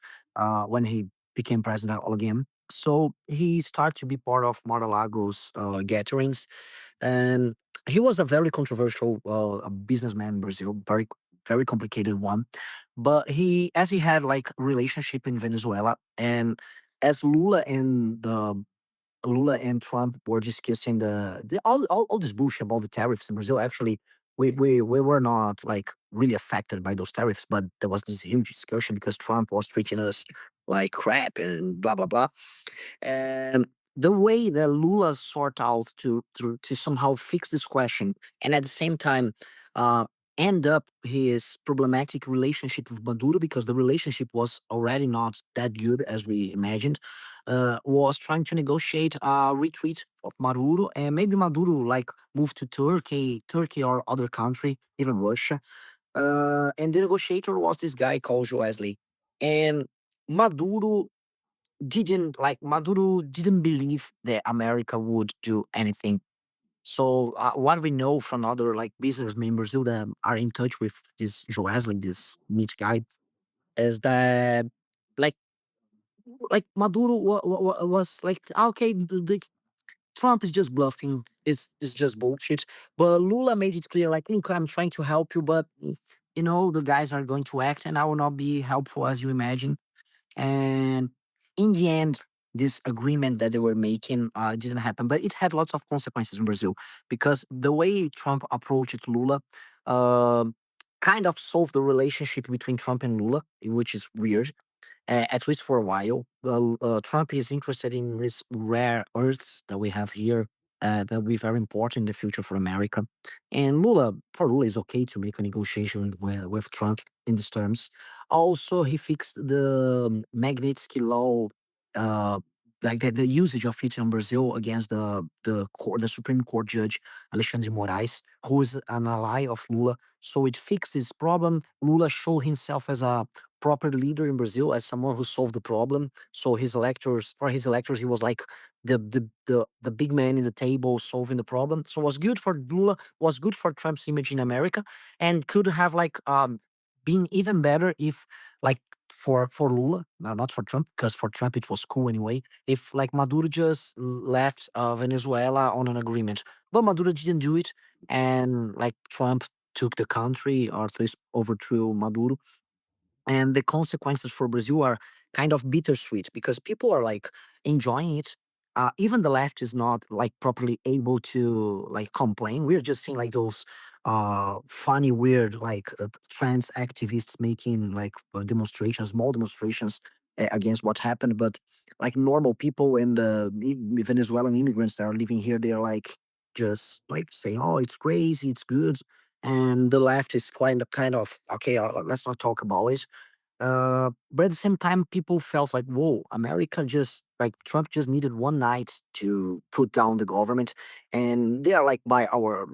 when he became president all again. So he started to be part of Mar-a-Lago's gatherings, and he was a very controversial businessman in Brazil, very complicated one. But as he had like relationship in Venezuela, and as Lula and Trump were discussing all this bullshit about the tariffs in Brazil. Actually, we were not like really affected by those tariffs, but there was this huge discussion because Trump was treating us like crap and blah blah blah. And the way that Lula sort out to somehow fix this question, and at the same time, uh, end up his problematic relationship with Maduro because the relationship was already not that good as we imagined, was trying to negotiate a retreat of Maduro, and maybe Maduro like move to Turkey or other country, even Russia. And the negotiator was this guy called Joesley, and Maduro Maduro didn't believe that America would do anything. So what we know from other like businessmen in Brazil that are in touch with this Joesley, this meat guy, is that like Maduro was like, "Ah, okay, Trump is just bluffing. It's just bullshit." But Lula made it clear, like, look, I'm trying to help you, but the guys are going to act, and I will not be helpful as you imagine. And in the end, this agreement that they were making didn't happen, but it had lots of consequences in Brazil because the way Trump approached Lula um kind of solved the relationship between Trump and Lula, which is weird, at least for a while. Well, Trump is interested in these rare earths that we have here. that will be very important in the future for America. And for Lula, is okay to make a negotiation with Trump in these terms. Also, he fixed the Magnitsky law, uh, like the usage of it in Brazil against the Supreme Court judge Alexandre de Moraes, who is an ally of Lula. So it fixed this problem. Lula showed himself as a proper leader in Brazil, as someone who solved the problem. So his electors, he was like the big man in the table solving the problem. So it was good for Lula, was good for Trump's image in America, and could have been even better if like for Lula, no, not for Trump, because for Trump it was cool anyway. If like Maduro just left Venezuela on an agreement, but Maduro didn't do it, and like Trump took the country or at least overthrew Maduro, and the consequences for Brazil are kind of bittersweet because people are like enjoying it. Even the left is not like properly able to like complain. We're just seeing like those funny, weird trans activists making demonstrations, small demonstrations against what happened. But like normal people and Venezuelan immigrants that are living here, they're like just like saying, "Oh, it's crazy, it's good." And the left is kind of okay. Let's not talk about it, but at the same time, people felt like, whoa, America just like Trump just needed one night to put down the government. And they are like by our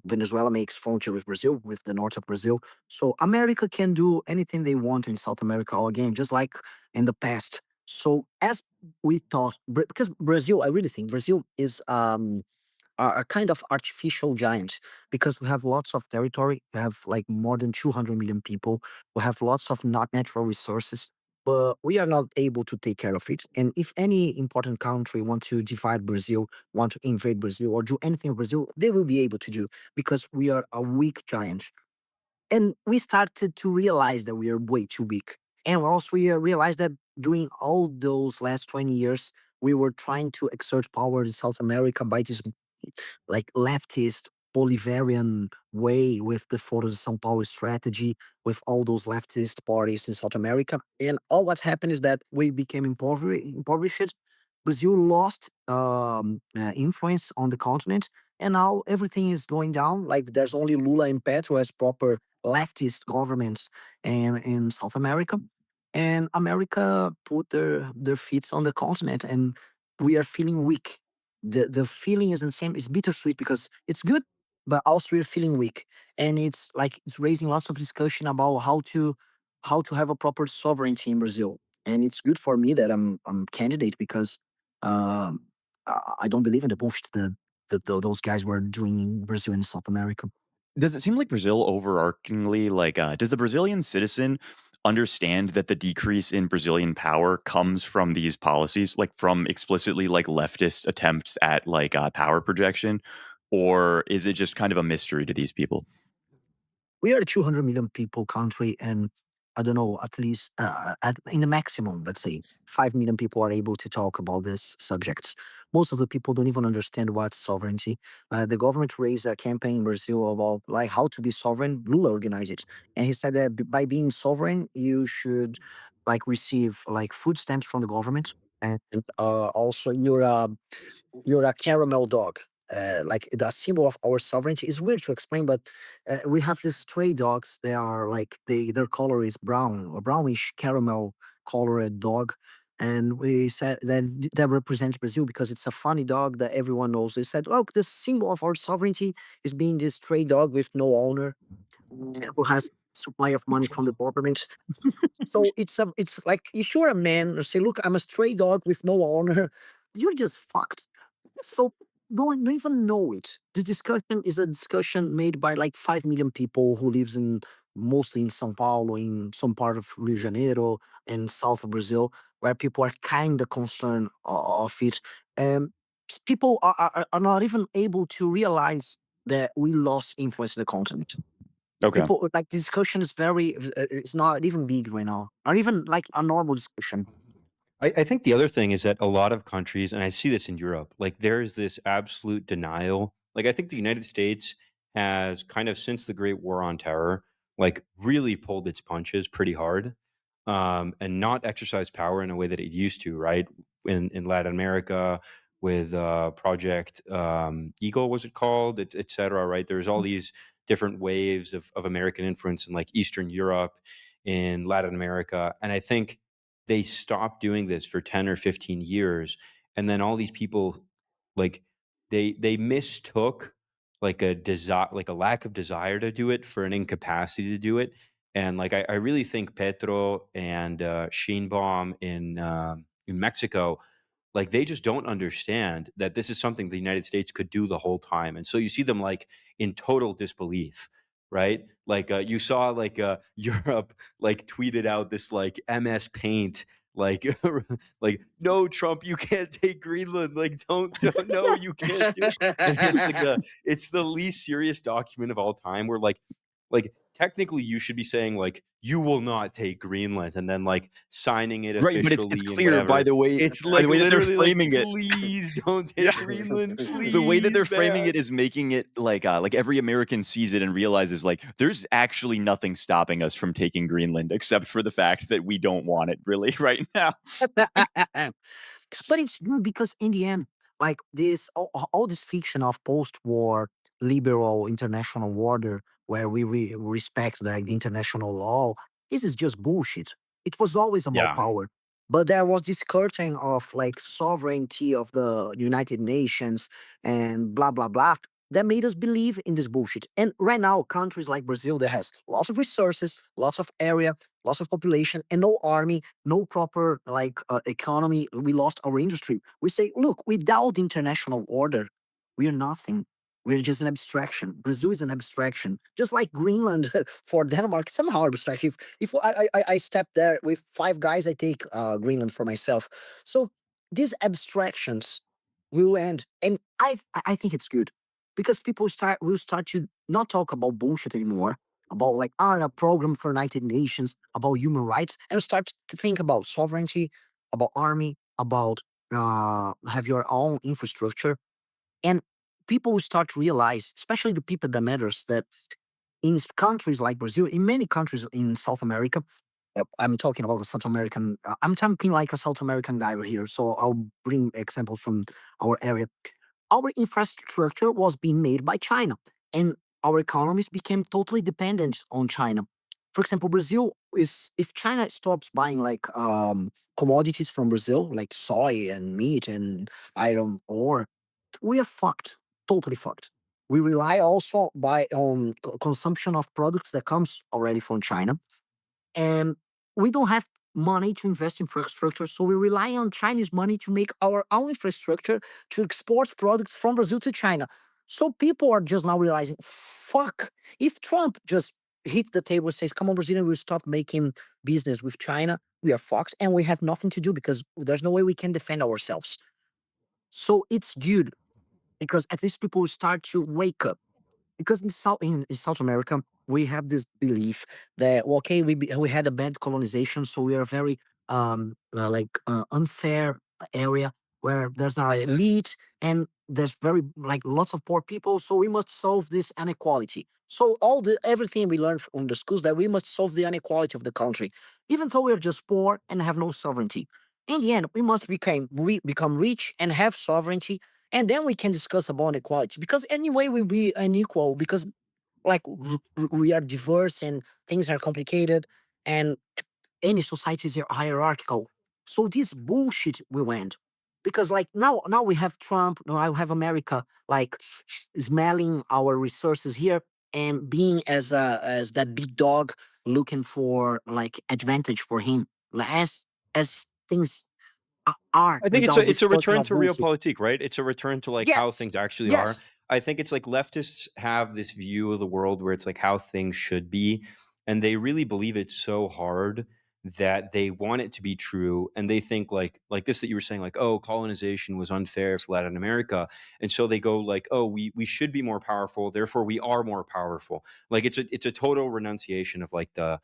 Venezuela makes frontier with Brazil, with the north of Brazil. So America can do anything they want in South America again, just like in the past. So as we thought, because Brazil, I really think Brazil is a kind of artificial giant because we have lots of territory. We have like more than 200 million people. We have lots of not natural resources, but we are not able to take care of it. And if any important country want to divide Brazil, want to invade Brazil, or do anything in Brazil, they will be able to do because we are a weak giant. And we started to realize that we are way too weak. And also we realized that during all those last 20 years, we were trying to exert power in South America by this like leftist Bolivarian way with the Foro de São Paulo strategy, with all those leftist parties in South America. And all what happened is that we became impoverished. Brazil lost influence on the continent, and now everything is going down. Like there's only Lula and Petro as proper leftist governments in South America. And America put their feet on the continent, and we are feeling weak. The feeling is the same. It's bittersweet because it's good, but also we're feeling weak, and it's like it's raising lots of discussion about how to have a proper sovereignty in Brazil. And it's good for me that I'm candidate because um, I don't believe in the bullshit that those guys were doing in Brazil and South America. Does it seem like Brazil overarchingly does the Brazilian citizen understand that the decrease in Brazilian power comes from these policies, like from explicitly like leftist attempts at power projection, or is it just kind of a mystery to these people? We are a 200 million people country, and I don't know, at least in the maximum, let's say 5 million people are able to talk about these subjects. Most of the people don't even understand what's sovereignty. The government raised a campaign in Brazil about like how to be sovereign. Lula organized it, and he said that by being sovereign, you should like receive like food stamps from the government, and also you're a caramel dog. Like the symbol of our sovereignty is weird to explain, but we have these stray dogs. They are like their color is brown, a brownish caramel colored dog, and we said that represents Brazil because it's a funny dog that everyone knows. They said, "Oh, the symbol of our sovereignty is being this stray dog with no owner, who has supply of money from the government." So it's like if you're a man or say, "Look, I'm a stray dog with no owner," you're just fucked. So don't even know it. This discussion is a discussion made by like 5 million people who lives in mostly in São Paulo, in some part of Rio de Janeiro, and south of Brazil, where people are kind of concerned of it. Um, People are not even able to realize that we lost influence in the continent. Okay. People like discussion is very it's not even big right now, or even like a normal discussion. I think the other thing is that a lot of countries, and I see this in Europe, like there's this absolute denial. Like I think the United States has kind of since the Great War on Terror, like really pulled its punches pretty hard, and not exercised power in a way that it used to, right? In Latin America, with Project Eagle, was it called, et cetera, right? There's all these different waves of American influence in like Eastern Europe, in Latin America, and I think they stopped doing this for 10 or 15 years, and then all these people, like, they mistook like a desire, like a lack of desire to do it, for an incapacity to do it. And like I really think Petro and Sheinbaum in Mexico, like, they just don't understand that this is something the United States could do the whole time, and so you see them, like, in total disbelief, right? Like, you saw, like, Europe, like, tweeted out this, like, MS Paint, like, like, "No, Trump, you can't take Greenland, like, don't no, you can't do," and it's like it's the least serious document of all time, where, like, technically, you should be saying, like, "You will not take Greenland," and then, like, signing it Right, but it's officially and clear whatever. It's by like the way that they're literally like, framing it. "Please don't Yeah. take Greenland, The way that they're please, framing man." it is making it like every American sees it and realizes, like, there's actually nothing stopping us from taking Greenland except for the fact that we don't want it really right now. But it's good because in the end, like this, all this fiction of post-war liberal international order, where we respect the international law, this is just bullshit. It was always about Yeah. power, but there was this curtain of like sovereignty of the United Nations and blah blah blah that made us believe in this bullshit. And right now, countries like Brazil that has lots of resources, lots of area, lots of population, and no army, no proper like economy. We lost our industry. We say, look, without the international order, we are nothing. We're just an abstraction. Brazil is an abstraction, just like Greenland for Denmark. Somehow abstract. If I step there with five guys, I take Greenland for myself. So these abstractions will end, and I think it's good because people start to not talk about bullshit anymore, about like a program for United Nations, about human rights, and start to think about sovereignty, about army, about have your own infrastructure. And people will start to realize, especially the people that matters, that in countries like Brazil, in many countries in South America, I'm talking about a South American. I'm talking like a South American guy right here, so I'll bring examples from our area. Our infrastructure was being made by China, and our economies became totally dependent on China. For example, Brazil is if China stops buying like commodities from Brazil, like soy and meat and iron ore, we are fucked, totally fucked. We rely also by on consumption of products that comes already from China, and we don't have money to invest in infrastructure, so we rely on Chinese money to make our own infrastructure to export products from Brazil to China. So people are just now realizing, fuck, if Trump just hit the table and says, come on, Brazilian, we'll stop making business with China, we are fucked and we have nothing to do because there's no way we can defend ourselves. So it's good because at least people will start to wake up because in South America we have this belief that well, okay we had a bad colonization, so we are a very unfair area where there's an elite and there's very like lots of poor people, so we must solve this inequality. So all the everything we learned from the schools that we must solve the inequality of the country, even though we're just poor and have no sovereignty. In the end, we must become rich and have sovereignty, and then we can discuss about equality because anyway we'll be unequal because like we are diverse and things are complicated and any societies are hierarchical. So this bullshit will end because like now we have Trump, now I have America like smelling our resources here and being as that big dog looking for like advantage for him, like, as things are I think without this it's a culture return of to bullshit. Realpolitik, right? It's a return to, like, how Yes, things actually are. yes. I think it's like leftists have this view of the world where it's like how things should be, and they really believe it so hard that they want it to be true, and they think like this that you were saying, like, "Oh, colonization was unfair for Latin America," and so they go like, "Oh, we should be more powerful, therefore we are more powerful." Like, it's a total renunciation of, like, the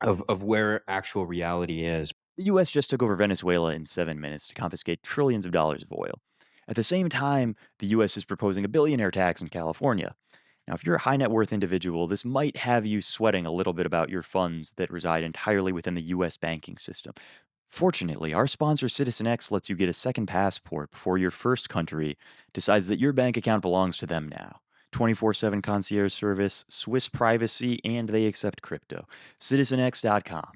of where actual reality is. The US just took over Venezuela in 7 minutes to confiscate trillions of dollars of oil. At the same time, the US is proposing a billionaire tax in California. Now, if you're a high net worth individual, this might have you sweating a little bit about your funds that reside entirely within the US banking system. Fortunately, our sponsor Citizen X lets you get a second passport before your first country decides that your bank account belongs to them now. 24/7 concierge service, Swiss privacy, and they accept crypto. CitizenX.com.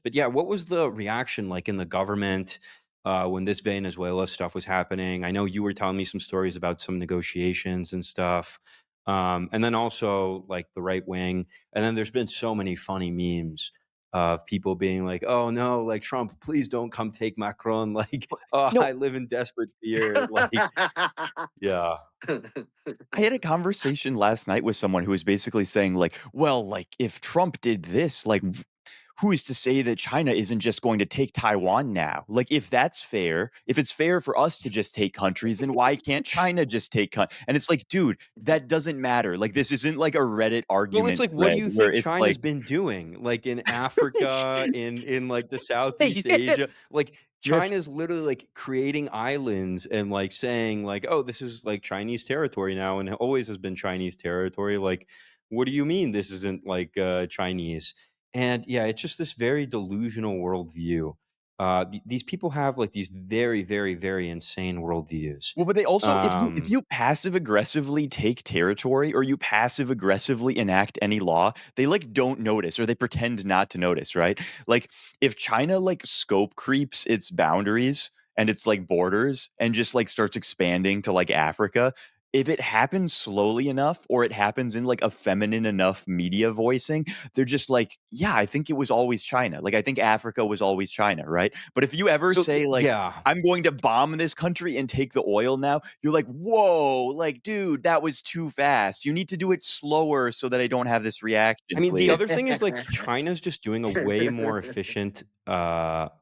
But yeah, what was the reaction like in the government when this Venezuela stuff was happening? I know you were telling me some stories about some negotiations and stuff. And then also like the right wing. And then there's been so many funny memes of people being like, oh no, like Trump, please don't come take Macron. Like, oh, You know, I live in desperate fear. Like, yeah. I had a conversation last night with someone who was basically saying, like, well, like, if Trump did this, like, who is to say that China isn't just going to take Taiwan now? Like, if that's fair, if it's fair for us to just take countries, then why can't China just take and it's like, dude, that doesn't matter. Like, this isn't like a Reddit Well, it's argument like, what do thread you where think it's like, China's been doing? Like in Africa, in like the Southeast Asia, Yes. like Yes. China's literally like creating islands and like saying like, "Oh, this is like Chinese territory now and it always has been Chinese territory." Like, what do you mean this isn't like Chinese? And yeah, it's just this very delusional worldview. These people have like these very, very, very insane worldviews. well, but they also if Um, you passive aggressively take territory or you passive aggressively enact any law, they like don't notice or they pretend not to notice, right? Like if China like scope creeps its boundaries and its like borders and just like starts expanding to like Africa, if it happens slowly enough or it happens in like a feminine enough media voicing, they're just like, yeah, I think it was always China. Like I think Africa was always China, right? But if you ever so say like yeah, I'm going to bomb this country and take the oil now. You're like, whoa, like, dude, that was too fast. You need to do it slower so that I don't have this I reaction, mean, the please. other thing is, like, China's just doing a way more efficient,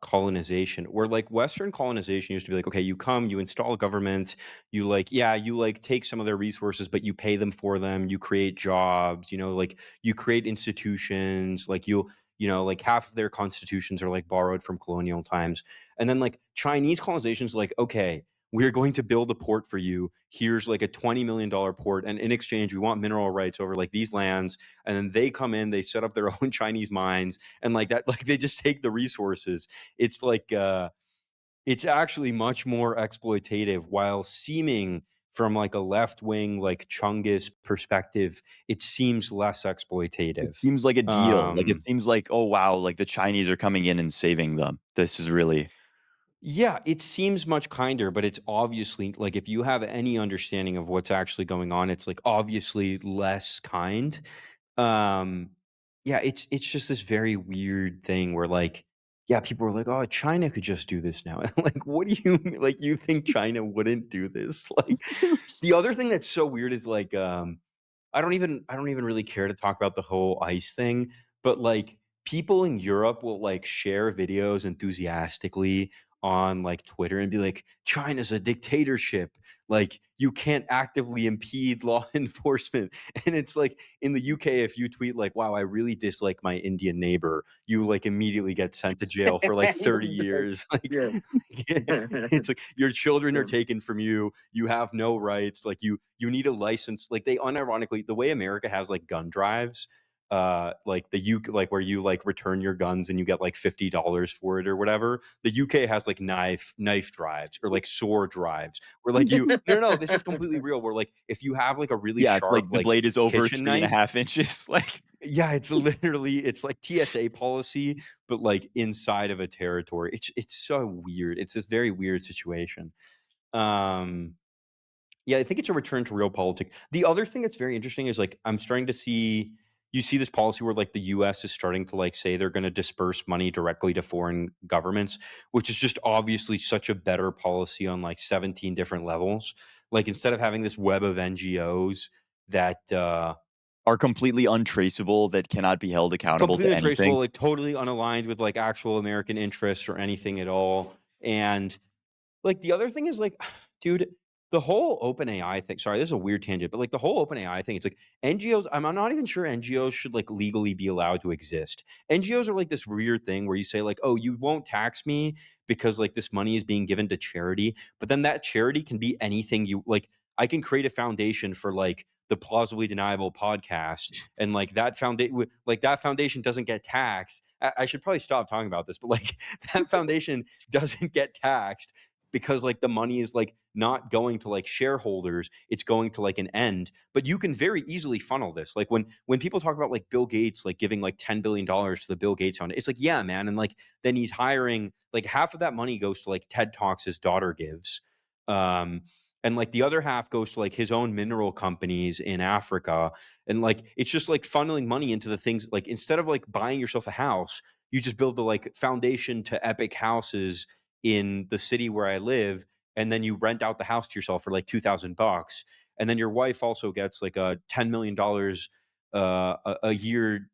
colonization, where, like, Western colonization used to be like, okay, you come, you install a government, you, like yeah, you, like, take some of their resources, but you pay them for them, you create jobs, you know, like, you create institutions, like, you know, like, half of their constitutions are, like, borrowed from colonial times, and then, like, Chinese colonization is like, "Okay, we're going to build a port for you. Here's, like, a $20 million port, and in exchange, we want mineral rights over, like, these lands, and then they come in, they set up their own Chinese mines, and like that, like they just take the resources. It's like it's actually much more exploitative while seeming from like a left wing like Chungus perspective, it seems less It exploitative. seems like a deal. Like, it Um seems like, oh, wow, like the Chinese are coming in and saving them. This is really yeah, it seems much kinder, but it's obviously like if you have any understanding of what's actually going on, it's like obviously less kind. Um, yeah, it's just this very weird thing where like, yeah, people are like, "Oh, China could just do this now." Like, what do you mean? Like, you think China wouldn't do this? Like, the other thing that's so weird is like, I don't even really care to talk about the whole ICE thing, but, like, people in Europe will, like, share videos enthusiastically on, like, Twitter and be like, "China's a dictatorship. Like, you can't actively impede law enforcement." And it's like, in the UK, if you tweet like, "Wow, I really dislike my Indian neighbor," you, like, immediately get sent to jail for, like, 30 years. Like, Yeah. it's like, your children are taken from you, you have no rights, like, you need a license. Like, they unironically the way America has, like, gun drives, like, the UK like, where you, like, return your guns and you get, like, $50 for it or whatever, the UK has, like, knife drives or, like, sword drives where, like, you no, no, no, this is completely real, where, like, if you have, like, a really yeah, it's sharp, like the like, blade is over kitchen knife 3.5 inches. Like, yeah, it's literally it's like TSA policy, but, like, inside of a territory. It's so weird. It's this very weird situation. Um yeah, I think it's a return to realpolitik. The other thing that's very interesting is, like, I'm starting to see you see this policy where, like, the US is starting to, like, say they're gonna disperse money directly to foreign governments, which is just obviously such a better policy on, like, 17 different levels. Like, instead of having this web of NGOs that, are completely untraceable that cannot be held accountable completely to anything. untraceable, like, totally unaligned with, like, actual American interests or anything at all, and like, the other thing is, like, dude, the whole OpenAI thing sorry, this is a weird tangent, but, like, the whole OpenAI thing, it's like NGOs I'm not even sure NGOs should, like, legally be allowed to exist. NGOs are, like, this weird thing where you say, like, "Oh, you won't tax me because, like, this money is being given to charity," but then that charity can be anything you like, I can create a foundation for, like, the Plausibly Deniable podcast, and like that foundation doesn't get taxed. I should probably stop talking about this, but like that foundation doesn't get taxed because like the money is like not going to like shareholders, it's going to like an end. But you can very easily funnel this. Like when people talk about like Bill Gates like giving like $10 billion to the Bill Gates Fund, it's like, yeah, man. And like then he's hiring like half of that money goes to like TED Talks his daughter gives. Um and like the other half goes to like his own mineral companies in Africa. And like it's just like funneling money into the things like instead of like buying yourself a house, you just build the like foundation to epic houses in the city where I live, and then you rent out the house to yourself for like $2,000, and then your wife also gets like a $10 million a year,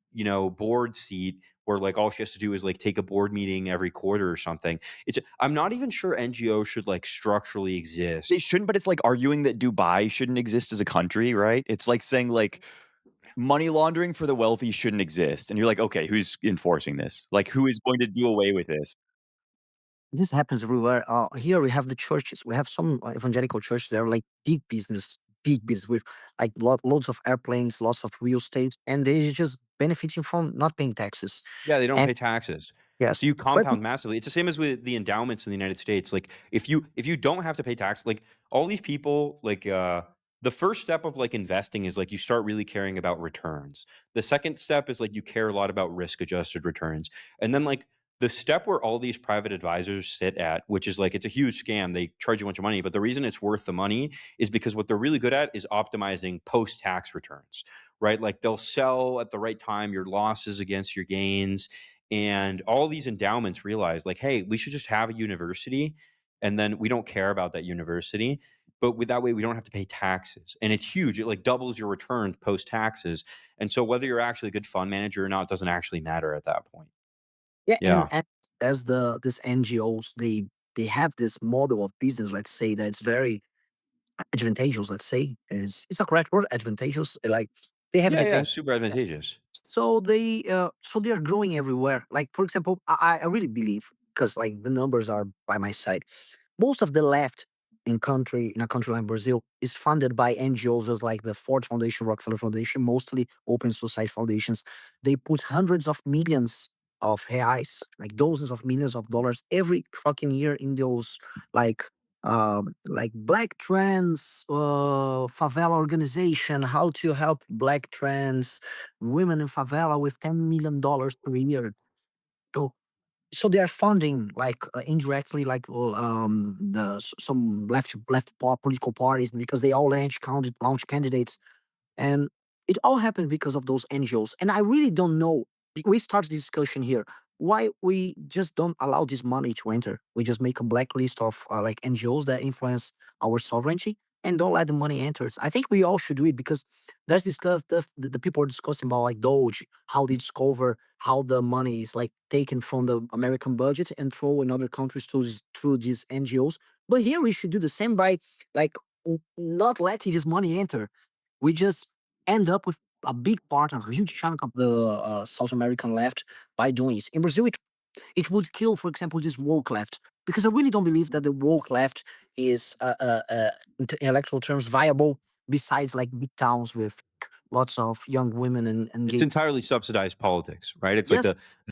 board seat where like all she has to do is like take a board meeting every quarter or something. I'm not even sure NGOs should like structurally exist. They shouldn't, but it's like arguing that Dubai shouldn't exist as a country, right? It's like saying like money laundering for the wealthy shouldn't exist. And you're like, okay, who's enforcing this? Like, who is going to do away with this? This happens everywhere. Here we have the churches. We have some evangelical churches. They're like big business with like loads of airplanes, lots of real estate, and they just benefiting from not paying taxes. Yeah, they don't And pay taxes. yes, So you but compound massively. It's the same as with the endowments in the United States. Like if you don't have to pay tax, like all these people, like the first step of like investing is like you start really caring about returns. The second step is like you care a lot about risk adjusted returns. And then like the step where all these private advisors sit at, which is like it's a huge scam. They charge you a bunch of money, but the reason it's worth the money is because what they're really good at is optimizing post-tax returns, right? Like they'll sell at the right time your losses against your gains, and all these endowments realize, like, hey, we should just have a university and then we don't care about that university. But with that way, we don't have to pay taxes. And it's huge. It like doubles your returns post taxes. And so whether you're actually a good fund manager or not doesn't actually matter at that point. yeah, Yeah. and as this NGOs, they have this model of business. Let's say that's very advantageous. Let's say is it's a correct word, advantageous. Like they have an Yeah. Yeah. advantage. Super Yes. advantageous. So they are growing everywhere. Like for example, I really believe because like the numbers are by my side. Most of the left in a country like Brazil is funded by NGOs as like the Ford Foundation, Rockefeller Foundation, mostly open society foundations. They put hundreds of millions of reais, like dozens of millions of dollars every fucking year in those like like black trans favela organization, how to help black trans women in favela with $10 million per year. So they are funding like indirectly like some political parties because they all launch candidates, and it all happened because of those NGOs. And I really don't know. We started the discussion here. Why we just don't allow this money to enter? We just make a blacklist of like NGOs that influence our sovereignty and don't let the money enter. I think we all should do it because there's this stuff the people are discussing about like Doge, how they discover how the money is like taken from the American budget and thrown in other countries through these NGOs. But here we should do the same by like not letting this money enter. We just end up with a big part, a huge chunk of the South American left by doing it. In Brazil, it would kill, for example, this woke left, because I really don't believe that the woke left is, in electoral terms, viable. Besides, like big towns with lots of young women and It's gay. entirely subsidized politics, right? It's Yes,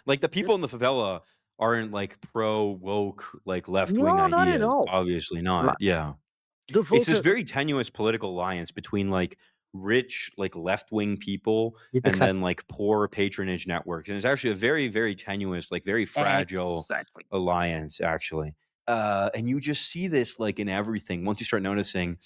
like the yes. people in the favela aren't like pro woke, like left wing No, not at ideas. all. Obviously Like, not. Yeah. the It's this voter, very tenuous political alliance between like rich, like left wing people and then exactly, like poor patronage networks. And it's actually a very, very tenuous, like very fragile exactly. alliance, actually. And you just see this like in everything. Once you start noticing,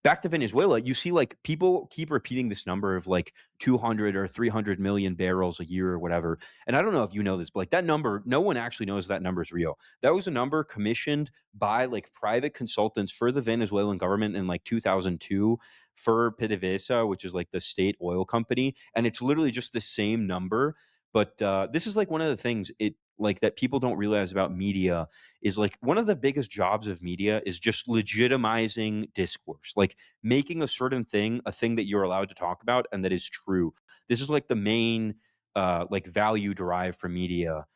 back to Venezuela, you see like people keep repeating this number of like 200 or 300 million barrels a year or whatever. And I don't know if you know this, but like that number, no one actually knows that number is real. That was a number commissioned by like private consultants for the Venezuelan government in like 2002 for PDVSA, which is like the state oil company. And it's literally just the same number. But this is like one of the things it like that people don't realize about media is like one of the biggest jobs of media is just legitimizing discourse, like making a certain thing a thing that you're allowed to talk about and that is true. This is like the main like value derived from media.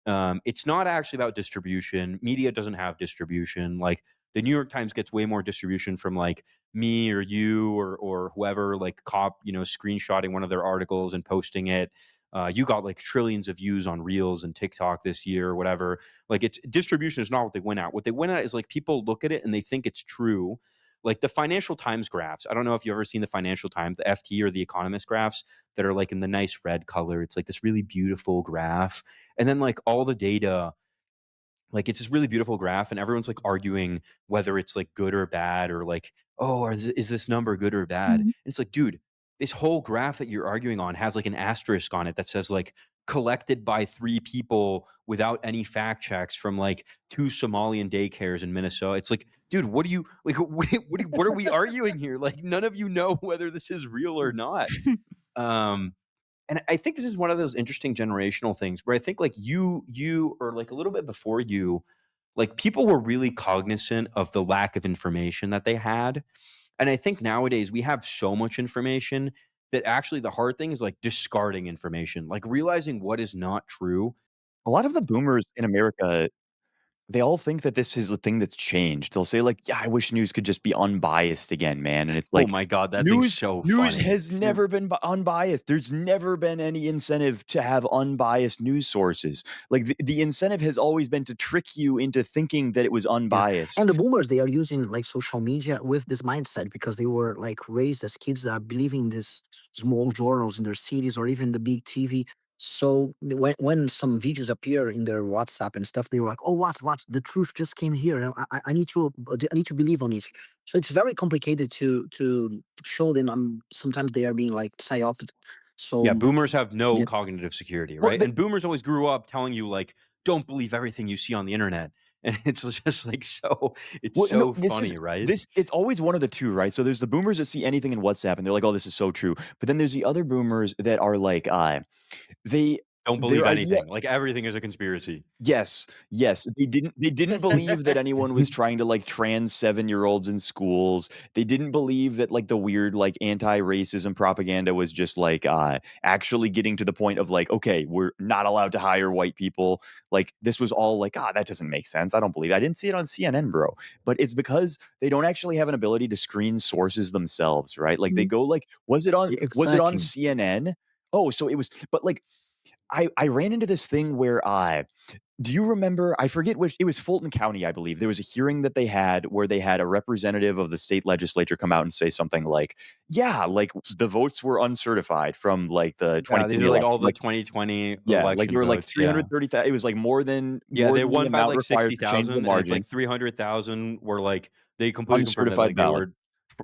It's not actually about distribution. Media doesn't have distribution. Like The New York Times gets way more distribution from like me or you or whoever, like screenshotting one of their articles and posting it. You got like trillions of views on Reels and TikTok this year or whatever. Like it's distribution is not what they win at. What they win at is like people look at it and they think it's true. Like the Financial Times graphs. I don't know if you've ever seen the Financial Times, the FT or the Economist graphs that are like in the nice red color. It's like this really beautiful graph. And then like all the data, like it's this really beautiful graph and everyone's like arguing whether it's like good or bad or like, oh, is this number good or bad? And Mhm. it's like, dude, this whole graph that you're arguing on has like an asterisk on it that says like collected by 3 people without any fact checks from like 2 Somalian daycares in Minnesota. It's like, dude, what do you like? What are we arguing here? Like, none of you know whether this is real or not. Um, and I think this is one of those interesting generational things where I think like you or like a little bit before you, like people were really cognizant of the lack of information that they had. And I think nowadays we have so much information that actually the hard thing is like discarding information, like realizing what is not true. A lot of the boomers in America, they all think that this is a thing that's changed. They'll say like, "Yeah, I wish news could just be unbiased again, man." And it's Oh like, my god, that thing's news so news funny. has never been unbiased. There's never been any incentive to have unbiased news sources. Like the incentive has always been to trick you into thinking that it was Yes, and unbiased. the boomers, they are using like social media with this mindset because they were like raised as kids that believe in these small journals in their cities or even the big TV. So when some videos appear in their WhatsApp and stuff, they were like, "Oh, what? The truth just came here. And I need to believe on it." So it's very complicated to show them. Sometimes they are being like psyoped. Yeah, So boomers have no yeah, cognitive security, Well, right? And boomers always grew up telling you like, "Don't believe everything you see on the internet." And it's just like it's well, no, so funny, right? it's always one of the 2, right? So there's the boomers that see anything in WhatsApp and they're like, "Oh, this is so true." But then there's the other boomers that are like, they Don't believe their idea. anything. Like everything is a conspiracy. Yes, yes, they didn't believe that anyone was trying to, like, trans seven-year-olds in schools. They didn't believe that, like, the weird, like, anti-racism propaganda was just, like, actually getting to the point of, like, "Okay, we're not allowed to hire white people." Like, this was all like, "Ah, that doesn't make sense. I don't believe it. I didn't see it on CNN, bro." But it's because they don't actually have an ability to screen sources themselves, right? Like, they Mhm. go, like, was it on Exactly. CNN? Oh, so it was but, like, I ran into this thing where, do you remember I forget which it was Fulton County, I believe. There was a hearing that they had where they had a representative of the state legislature come out and say something like, "Yeah, like, the votes were uncertified from, like, the Yeah, these 2020 are like all election." the Like 2020 yeah, like, election there were, like, votes, yeah. 330,000. It was, like, Yeah, more they than the won by amount like required to change the 60,000 and it's like margin, 300,000 were like they completely confirmed that uncertified like ballots.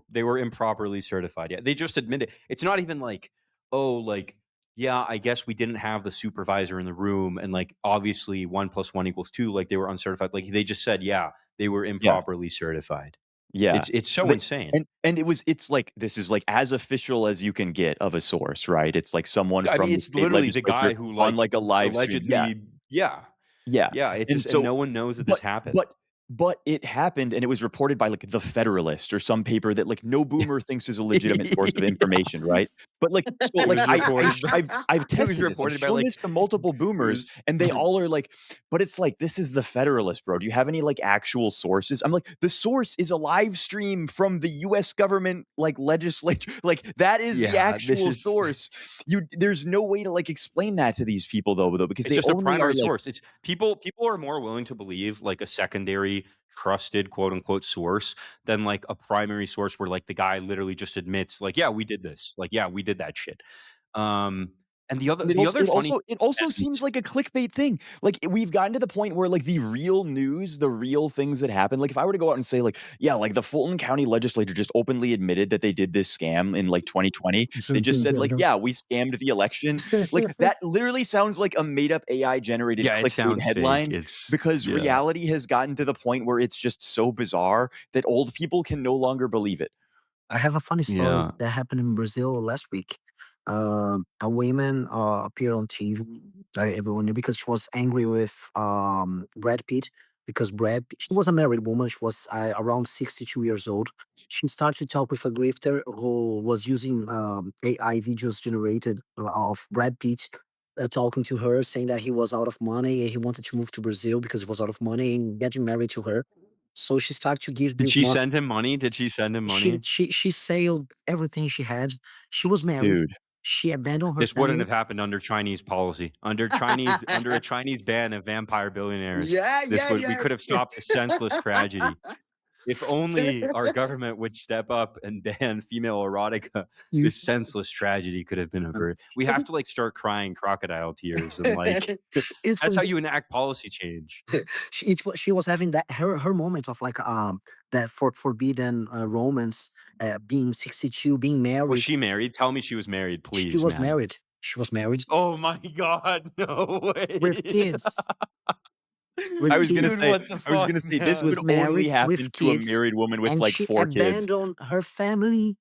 they were improperly certified. Yeah, they just admitted. It's not even like, "Oh, like, yeah, I guess we didn't have the supervisor in the room and like obviously 1 plus 1 equals 2, like they were uncertified." Like they just said, "Yeah, they were Yeah. improperly certified." Yeah. It's so But insane. it's like this is, like, as official as you can get of a source, right? It's, like, someone I mean, from the it's state literally the legislature guy who on, like like, a live stream. Yeah. allegedly yeah. Yeah, Yeah, it and just and so no one knows that this but happened. but but it happened, and it was reported by, like, The Federalist or some paper that, like, no boomer thinks is a legitimate source of Yeah. information, right? But, like so, It like, was I reported sh by I've it was tested this, I've reported by, shown like this to multiple it boomers, was and they all are like, "But it's like, this is The Federalist, bro. Do you have any, like, actual sources?" I'm like, "The source is a live stream from the US government, like, legislature." Like, that is the yeah, this actual is source. There's no way to, like, explain that to these people, though, because it's they just a only are, primary like source. It's people are more willing to believe, like, a secondary trusted, quote, unquote, "source" than, like, a primary source where, like, the guy literally just admits, like, "Yeah, we did this." Like, "Yeah, we did that shit." Um, and And the other funny it also and seems like a clickbait thing. Like, we've gotten to the point where, like, the real news, the real things that happen like, if I were to go out and say, like, "Yeah, like, the Fulton County legislature just openly admitted that they did this scam in, like, 2020." They just said, like, "Yeah, we scammed the election." Like, that literally sounds like a made up AI generated yeah, it clickbait sounds fake. headline It's because yeah. reality has gotten to the point where it's just so bizarre that old people can no longer believe it. I have a funny story Yeah. that happened in Brazil last week. A woman appeared on TV. Everyone knew because she was angry with Brad Pitt because she was a married woman. She was around 62 years old. She started to talk with a grifter who was using AI videos generated of Brad Pitt talking to her, saying that he was out of money and he wanted to move to Brazil because he was out of money and getting married to her. So she started to give Did this she money. send him money? Did she send him money? She sold everything she had. She was married. Dude. She abandoned her This wouldn't family. have happened under Chinese policy. Under a Chinese ban of vampire billionaires, Yeah, this yeah, would we yeah. could have stopped a senseless tragedy. If only our government would step up and ban female erotica, You- this senseless tragedy could have been averted. We have Every- to, like, start crying crocodile tears and, like, it's that's from how this. you enact policy change. She was having that her moment of like that forbidden romance, being 62, being Was married. she married? Tell me she was married, She please, was man. married. She was married Oh my god, no with way. kids. With Dude, kids. what the I was fuck, gonna say this Was would man? only married happen with to a kids, married woman with, and like, she 4 kids. abandoned her family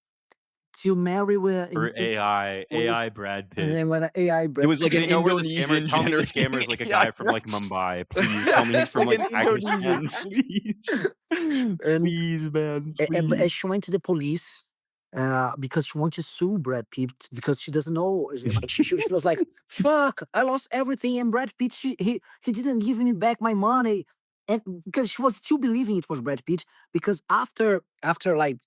to marry with For with AI Brad and Pitt. then when AI It was like Do an we know where the scammer Indonesian tell me the gener scammer is like a yeah, guy from, right. like, Mumbai, please. Tell me Yeah, he's it's from, like like, an Indonesian Pakistan, please. and Please, man, but please. she went to the police because she wanted to sue Brad Pitt because she doesn't know. She was like, "Fuck! I lost everything, and Brad Pitt, he didn't give me back my money." And because she was still believing it was Brad Pitt, because after like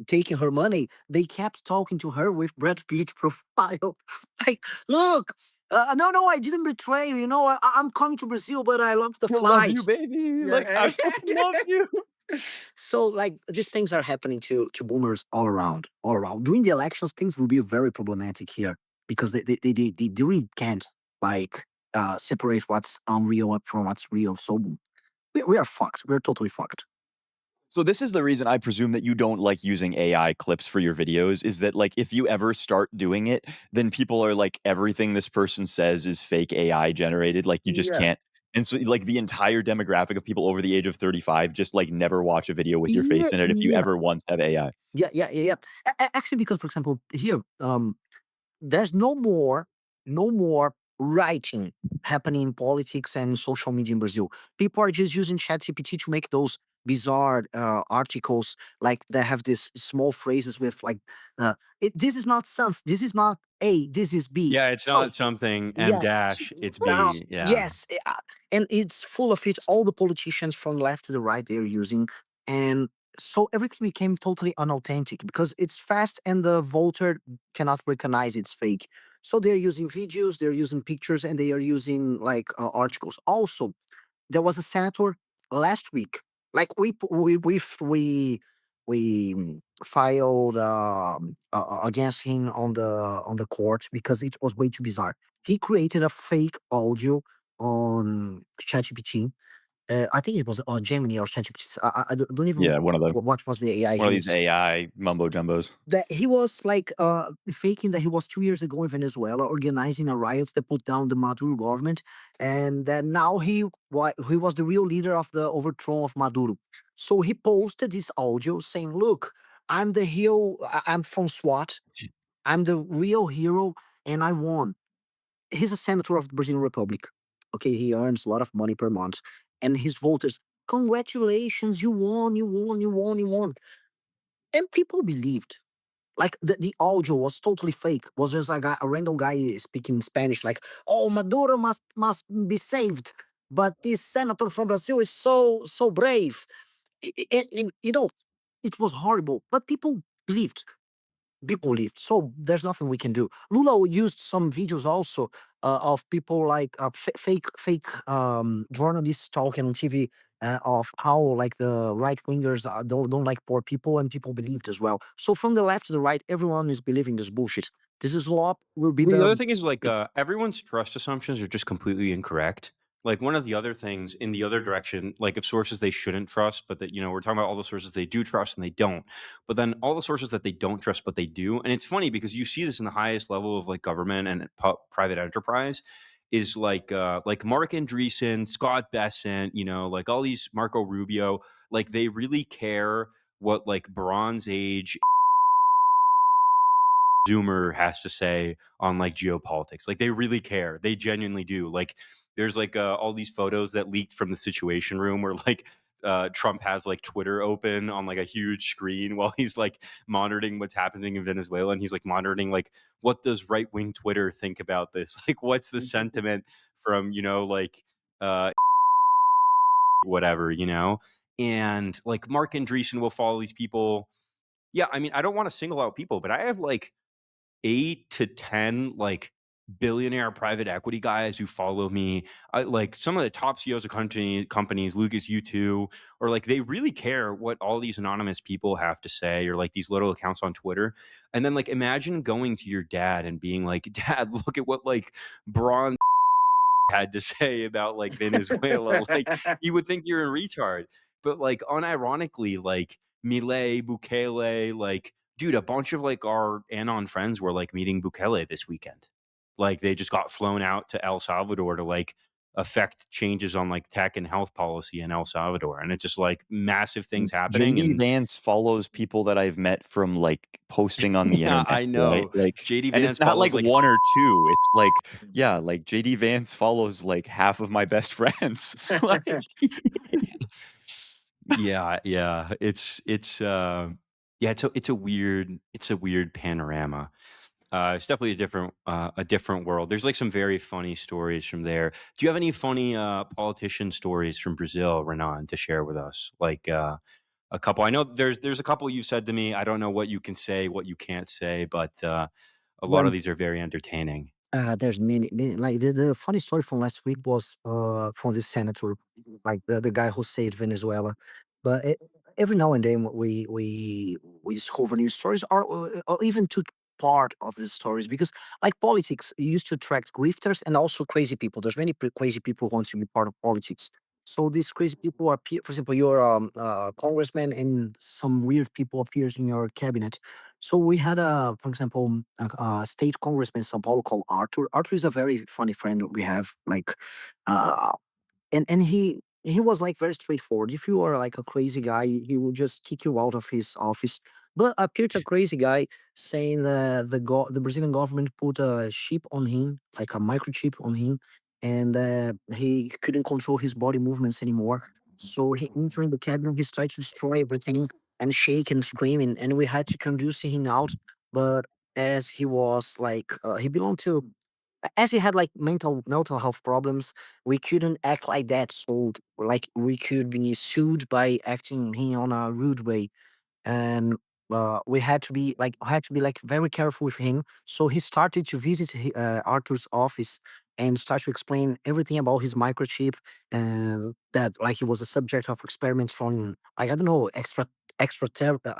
taking her money, they kept talking to her with Brad Pitt profile. Like, look, no, no, I didn't betray you. You know, I'm coming to Brazil, but I lost the "I love you, flight. baby, like, I Yeah. fucking love you." So like these things are happening to boomers all around, all around. During the elections, things will be very problematic here because they really can't like separate what's unreal from what's real. So we are fucked. We're totally fucked. So this is the reason I presume that you don't like using AI clips for your videos is that, like, if you ever start doing it, then people are like, everything this person says is fake AI generated, like, you just Yeah. can't and so, like, the entire demographic of people over the age of 35 just, like, never watch a video with your Yeah, face in it if you yeah, ever once have AI. yeah, yeah, yeah, yeah. Actually, because for example, here, there's no more writing happening in politics and social media in Brazil. People are just using ChatGPT to make those bizarre articles like that have these small phrases with like, this is not some, this is not A, this is B. Yeah, it's So not something M yeah, dash, it's now B, yeah. yes, and it's full of it. All the politicians from left to the right they're using, and so everything became totally unauthentic because it's fast and the voter cannot recognize it's fake. So they're using videos, they're using pictures, and they are using like articles. Also, there was a senator last week. Like we filed against him on the court because it was way too bizarre. He created a fake audio on ChatGPT. I think it was on Gemini or ChatGPT. I don't even Yeah, what was the AI one he of these used. AI mumbo jumbos. That he was like faking that he was 2 years ago in Venezuela organizing a riot that put down the Maduro government, and that now he was the real leader of the overthrow of Maduro. So he posted this audio saying, "Look, I'm the hero. I'm from SWAT. I'm the real hero, and I won." He's a senator of the Brazilian Republic. Okay, he earns a lot of money per month, and his voters, congratulations, you won, you won, you won, you won, and people believed. Like the audio was totally fake. Was just like a random guy speaking Spanish, like, "Oh, Maduro must be saved." But this senator from Brazil is so brave. You know, it was horrible, but people believed. People believed. So there's nothing we can do. Lula used some videos also of people like fake journalists talking on TV of how like the right wingers don't like poor people, and people believed as well. So from the left to the right, everyone is believing this bullshit. This is law will be The the other thing is, like, it. everyone's trust assumptions are just completely incorrect. Like, one of the other things in the other direction, like, of sources they shouldn't trust, but that, we're talking about all the sources they do trust and they don't. But then all the sources that they don't trust, but they do. And it's funny because you see this in the highest level of, like, government and private enterprise is like Mark Andreessen, Scott Bessent, like all these Marco Rubio, like they really care what like Bronze Age Zoomer has to say on like geopolitics. Like they really care. They genuinely do. Like there's like all these photos that leaked from the Situation Room where like Trump has like Twitter open on like a huge screen while he's like monitoring what's happening in Venezuela, and he's like monitoring like what does right wing Twitter think about this? Like what's the sentiment from like uh whatever. and like Mark Andreessen will follow these people. Yeah, I mean, I don't want to single out people, but I have like 8 to 10 like billionaire private equity guys who follow me. Like some of the top CEOs of companies, Lucas, you too, or like they really care what all these anonymous people have to say, or like these little accounts on Twitter. And then like imagine going to your dad and being like, Dad, look at what like Braun had to say about like Venezuela. Like you would think you're a retard. But like unironically, like Milei, Bukele, like dude, a bunch of like our Anon friends were like meeting Bukele this weekend. Like they just got flown out to El Salvador to like affect changes on like tech and health policy in El Salvador. And it's just like massive things happening. JD And Vance follows people that I've met from, like, posting on the yeah, internet, I right? know. Like, JD and it's Vance not like follows like 1 or 2, it's like, yeah, like, JD Vance follows, like, half of my best friends. Like, yeah, yeah. Yeah, it's a weird panorama. It's definitely a different world. There's like some very funny stories from there. Do you have any funny politician stories from Brazil, Renan, to share with us? Like a couple. I know there's a couple you said to me. I don't know what you can say, what you can't say, but a lot of When these are very entertaining. there's many like the funny story from last week was from this senator, like the guy who saved Venezuela. But every now and then we discover new stories, or even took part of the stories, because like politics used to attract grifters and also crazy people. There's many crazy people who want to be part of politics. So these crazy people appear. For example, you're congressman, and some weird people appears in your cabinet. So we had for example, a state congressman in São Paulo called Arthur. Arthur is a very funny friend we have. Like, uh, and he was like very straightforward. If you are like a crazy guy, he will just kick you out of his office. But appeared a crazy guy saying that the Brazilian government put a chip on him, like a microchip on him, and he couldn't control his body movements anymore. So he entered the cabinet, he started to destroy everything and shake and screaming, and we had to conduce him out. But as he was like, he belonged to, as he had like mental health problems, we couldn't act like that. So like we could be sued by acting him on a rude way, and we had to be like very careful with him. So he started to visit Arthur's office and start to explain everything about his microchip, and that like he was a subject of experiments from, like, I don't know,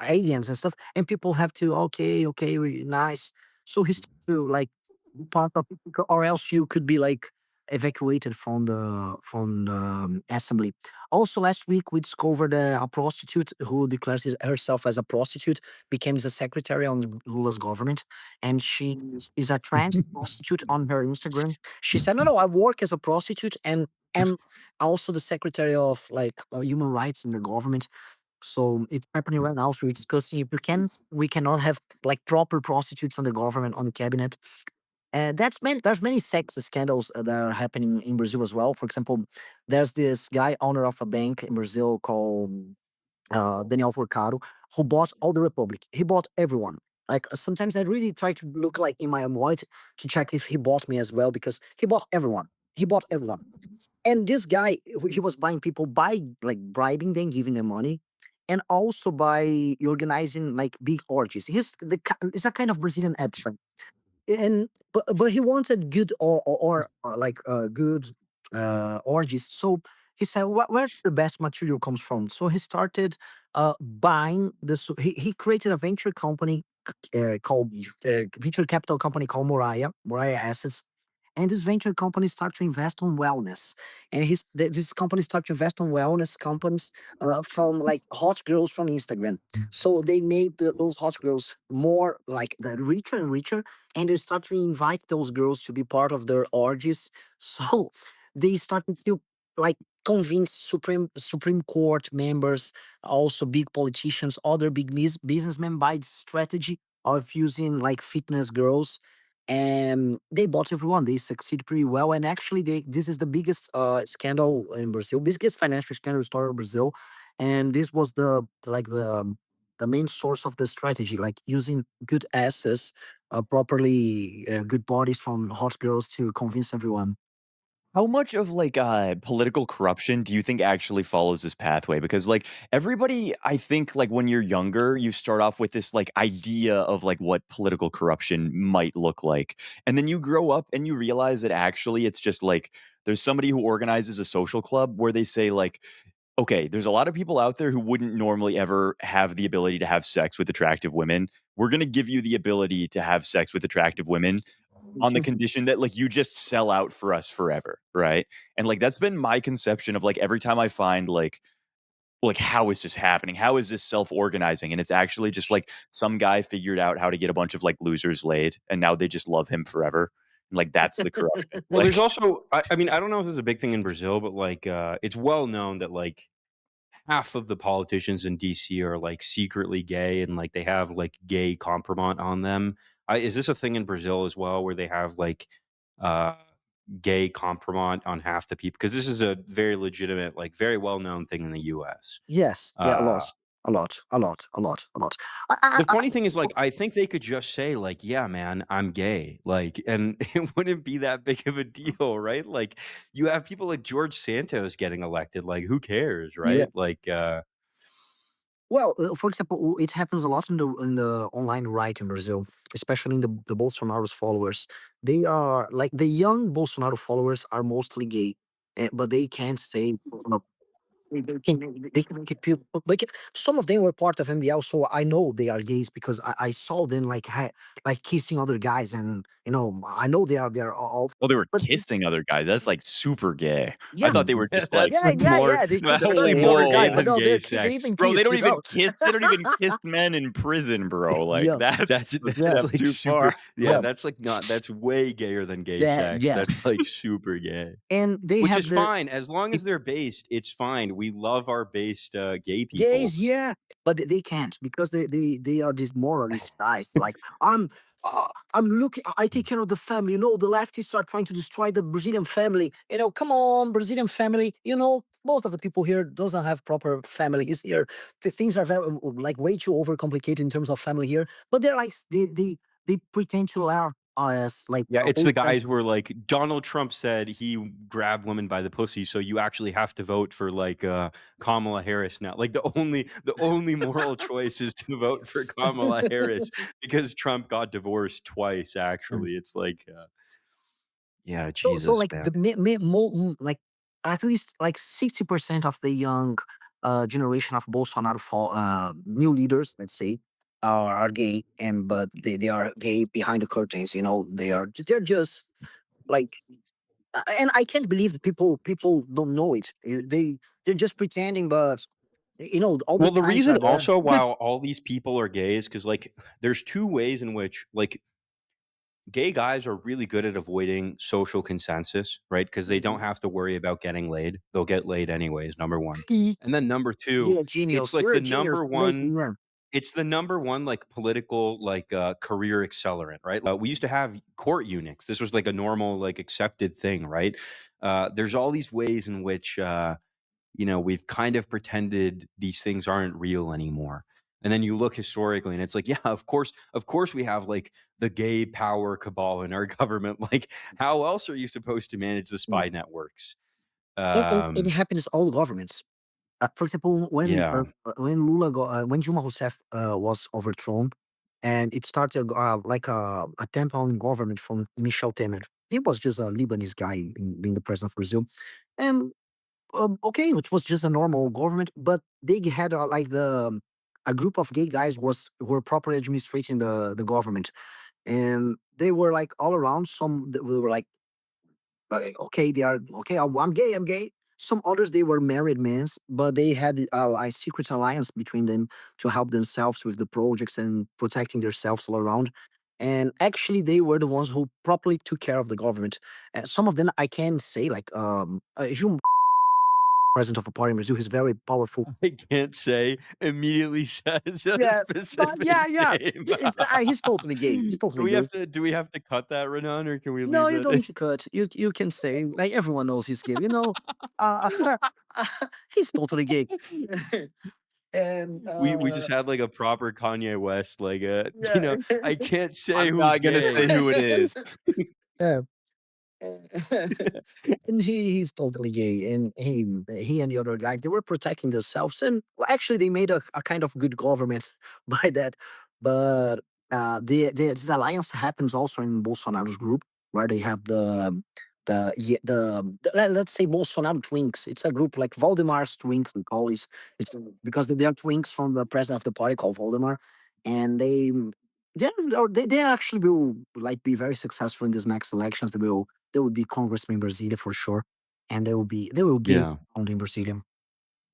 aliens and stuff. And people have to, okay, really nice. So he started to like part of it, or else you could be like evacuated from the assembly. Also, last week we discovered a prostitute who declares herself as a prostitute became the secretary on Lula's government, and she is a trans prostitute on her Instagram. She said, "No, I work as a prostitute and am also the secretary of like human rights in the government." So it's happening right now. So we're discussing if we cannot have like proper prostitutes on the government on the cabinet. There's many sex scandals that are happening in Brazil as well. For example, there's this guy owner of a bank in Brazil called Daniel Furcado, who bought all the Republic. He bought everyone. Like sometimes I really try to look like in my wallet to check if he bought me as well, because he bought everyone. He bought everyone. And this guy, he was buying people by like bribing them, giving them money, and also by organizing like big orgies. It's a kind of Brazilian abstract, and but he wanted good, or like good orgies. So he said, where the best material comes from? So he started buying this. He created a venture company called venture capital company called Moriah Assets. And this venture company start to invest on wellness, and this company start to invest on wellness companies from like hot girls from Instagram. So they made those hot girls more like the richer and richer, and they start to invite those girls to be part of their orgies. So they started to like convince Supreme Court members, also big politicians, other big businessmen, by the strategy of using like fitness girls. And they bought everyone. They succeed pretty well. And actually, this is the biggest scandal in Brazil, biggest financial scandal story in Brazil. And this was the main source of the strategy, like using good assets, properly good bodies from hot girls to convince everyone. How much of like political corruption do you think actually follows this pathway? Because like everybody, I think like when you're younger, you start off with this like idea of like what political corruption might look like. And then you grow up and you realize that actually it's just like there's somebody who organizes a social club where they say like, okay, there's a lot of people out there who wouldn't normally ever have the ability to have sex with attractive women. We're going to give you the ability to have sex with attractive women on the condition that like you just sell out for us forever, right? And like that's been my conception of like every time I find like how is this happening? How is this self-organizing? And it's actually just like some guy figured out how to get a bunch of like losers laid and now they just love him forever. And like that's the corruption. Well, there's Like also I mean, I don't know if this is a big thing in Brazil, but, like, it's well known that, like, half of the politicians in DC are, like, secretly gay and, like, they have, like, gay compromat on them. I Is this a thing in Brazil as well where they have, like, uh, gay compromat on half the people? Because this is a very legitimate, like, very well-known thing in the US. Yes, yeah, a Uh lot, a lot, a lot, a lot, a lot. The funny thing is, like, I think they could just say, like, "Yeah, man, I'm gay," like, and it wouldn't be that big of a deal, right? Like, you have people like George Santos getting elected, like, who cares, Yeah. right? Like, Well, for example, it happens a lot in the online right in Brazil, especially in the Bolsonaro's followers. They are like the young Bolsonaro followers are mostly gay, but they can't say. They can make it people make it. Some of them were part of MBL, so I know they are gays because I saw them like kissing other guys, and I know they are all. oh, they were But kissing other guys. That's like super gay. I yeah, thought they were just like that's yeah, like yeah, more yeah. They no, could that's whoa, like suck the more other gay guy, but than no, gay they sex. even bro, they kiss. don't even kiss. They don't even kiss men in prison, bro. Like Yeah, that's a yeah, That's step like too super far. yeah, yeah, that's like not that's way gayer than gay yeah, sex. That's yes. like super gay. And they Which have is their fine, as long as they're based, it's fine. We love our based, gay people. gays, yeah, but they can't because they are these moralist guys. Like I'm looking, I take care of the family. The leftists are trying to destroy the Brazilian family. Come on, Brazilian family. Most of the people here doesn't have proper families here. The things are very like way too overcomplicated in terms of family here. But they're like they pretend to allow us like Yeah, it's the old friends. guys where, like, Donald Trump said he grabbed women by the pussy, so you actually have to vote for, like, Kamala Harris now. Like, the only moral choice is to vote for Kamala Harris because Trump got divorced twice, actually. It's like, yeah, So Jesus, like man. the like at least like 60% of the young generation of Bolsonaro new leaders, let's say, are gay, and but they are gay behind the curtains. They're just like, and I can't believe that people don't know it. They're just pretending, but all the Well, the signs reason are there. also why all these people are gay is because, like, there's 2 ways in which, like, gay guys are really good at avoiding social consensus, right? Because they don't Mhm. have to worry about getting laid. They'll get laid anyways, number 1. He- And then number 2, You're a it's genius. like You're a the genius. number Making 1 them. it's the number 1, like, political, like, career accelerant, right? We used to have court eunuchs. This was, like, a normal, like, accepted thing, right? There's all these ways in which, we've kind of pretended these things aren't real anymore. And then you look historically and it's like, yeah, of course we have like the gay power cabal in our government. Like, how else are you supposed to manage the spy networks? And it Um, happens all governments. For example, yeah. when Dilma Rousseff was overthrown, and it started like a tampon government from Michel Temer. He was just a Lebanese guy being the president of Brazil, and okay, which was just a normal government, but they had like a group of gay guys were properly administrating the government, and they were like all around. Some that were like okay, they are okay. I'm gay. I'm gay. Some others they were married men, but they had a secret alliance between them to help themselves with the projects and protecting themselves all around. And actually, they were the ones who properly took care of the government. Some of them I can say, like Jun, president of a party in Brazil, he's very powerful. I can't say immediately says a Yes, but specific yeah, yeah, name. he's totally gay. He's do totally we gay. have to do we have to cut that, Renan, or can we No, leave you it? don't need to cut. You can say like everyone knows he's gay. Uh, he's totally gay. And We just had like a proper Kanye West, like yeah. I can't say I'm who's not gonna say gay. who it is. Yeah. And he's totally gay, and he and the other guys, they were protecting themselves, and well, actually they made a kind of good government by that. But this alliance happens also in Bolsonaro's group, where they have let's say Bolsonaro Twinks. It's a group like Valdemar's Twinks. We call it. It's because they are twinks from the president of the party called Valdemar, and they actually will like be very successful in these next elections. They will be congressmen in Brasilia for sure, and they will gain Yeah. ground in Brasilia.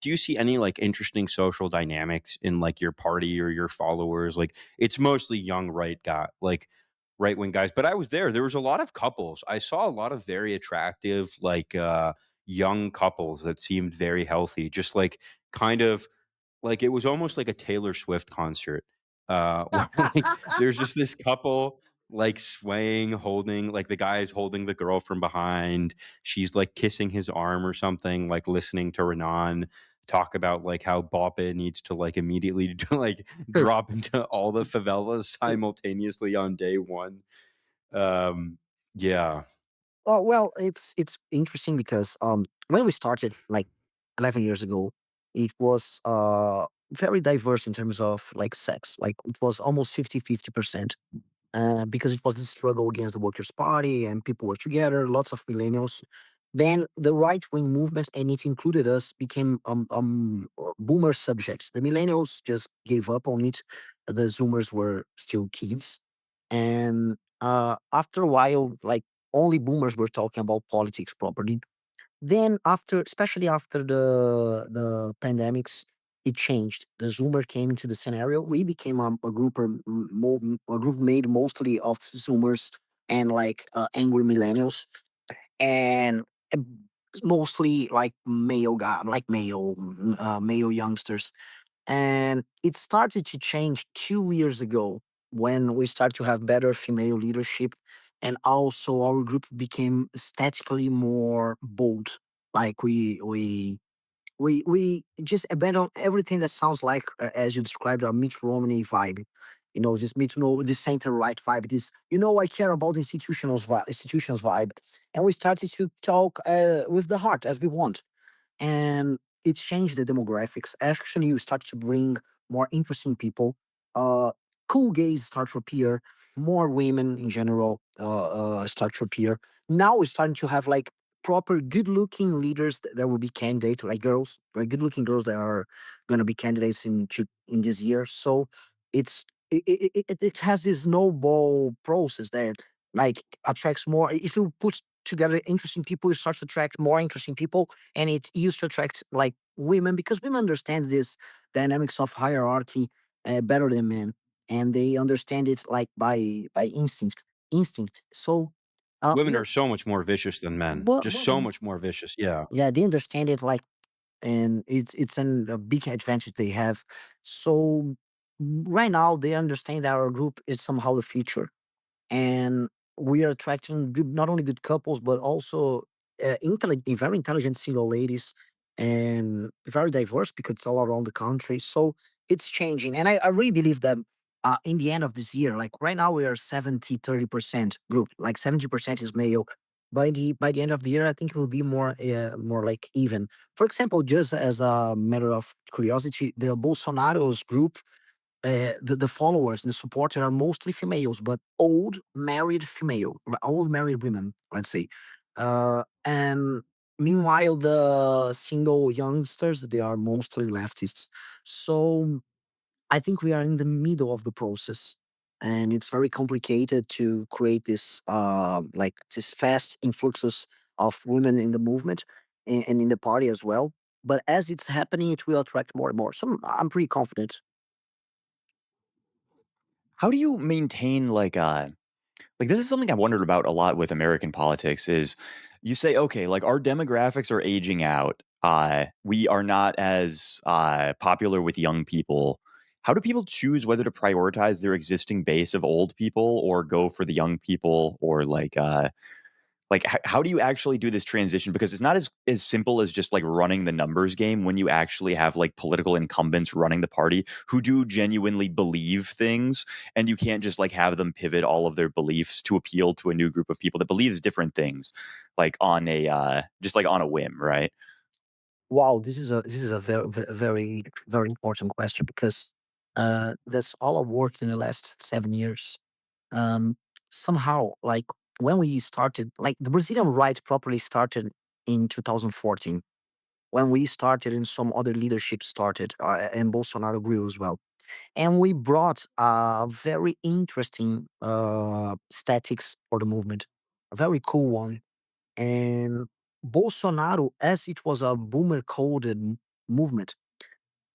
Do you see any like interesting social dynamics in like your party or your followers? Like it's mostly young right wing guys, but I was there. There was a lot of couples. I saw a lot of very attractive young couples that seemed very healthy. Just like kind of like it was almost like a Taylor Swift concert. Where like there's just this couple like swaying, holding like the guy is holding the girl from behind. She's like kissing his arm or something, like listening to Renan talk about like how Boppe needs to like immediately like drop into all the favelas simultaneously on day one. Um, yeah. Oh well, it's interesting because when we started like 11 years ago, it was very diverse in terms of like sex. Like it was almost 50-50%. Because it was a struggle against the Workers' Party and people were together, lots of millennials. Then the right wing movement, and it included us, became boomer subjects. The millennials just gave up on it. The Zoomers were still kids. And after a while, like only boomers were talking about politics properly. Then after, especially after the pandemics, it changed. The Zoomer came into the scenario. We became a group made mostly of Zoomers and like angry millennials, and uh, mostly like male youngsters. And it started to change 2 years ago when we started to have better female leadership. And also our group became aesthetically more bold. Like we just abandon everything that sounds like, as you described, a Mitt Romney vibe. Just Mitt Romney, the center right vibe. This, I care about institutions vibe. And we started to talk with the heart as we want, and it changed the demographics. Actually, you start to bring more interesting people. Uh, cool gays start to appear. More women in general start to appear. Now we're starting to have like proper good-looking leaders that will be candidates, like girls, like good-looking girls that are going to be candidates in this year. So it's it has this snowball process that like attracts more. If you put together interesting people, you start to attract more interesting people, and it used to attract like women because women understand this dynamics of hierarchy better than men, and they understand it like by instinct. So Women we're are so much more vicious than men. but Just so much more vicious. Yeah. yeah, they understand it like, and a big advantage they have. So right now they understand that our group is somehow the future, and we are attracting not only good couples but also very intelligent single ladies, and very diverse because it's all around the country. So it's changing, and I really believe that in the end of this year, like right now we are 70-30% group, like 70% is male. By the end of the year, I think it will be more like even. For example, just as a matter of curiosity, the Bolsonaro's group, the followers and the supporters are mostly females, but old married women, let's say. And meanwhile, the single youngsters, they are mostly leftists. So I think we are in the middle of the process, and it's very complicated to create this like this fast influxes of women in the movement and in the party as well. But as it's happening, it will attract more and more. So I'm pretty confident. How do you maintain like this is something I wondered about a lot with American politics is you say, okay, like our demographics are aging out. We are not as popular with young people. How do people choose whether to prioritize their existing base of old people or go for the young people or Like, how do you actually do this transition? Because it's not as simple as just like running the numbers game when you actually have like political incumbents running the party who do genuinely believe things, and you can't just like have them pivot all of their beliefs to appeal to a new group of people that believes different things, like on a just like on a whim, right? Wow, this is a very important question because that's all I worked in the last 7 years. Um, Somehow, like when we started, like the Brazilian right properly started in 2014 when we started and some other leadership started, and Bolsonaro grew as well. And we brought a very interesting statics for the movement, a very cool one. And Bolsonaro, as it was a boomer coded movement,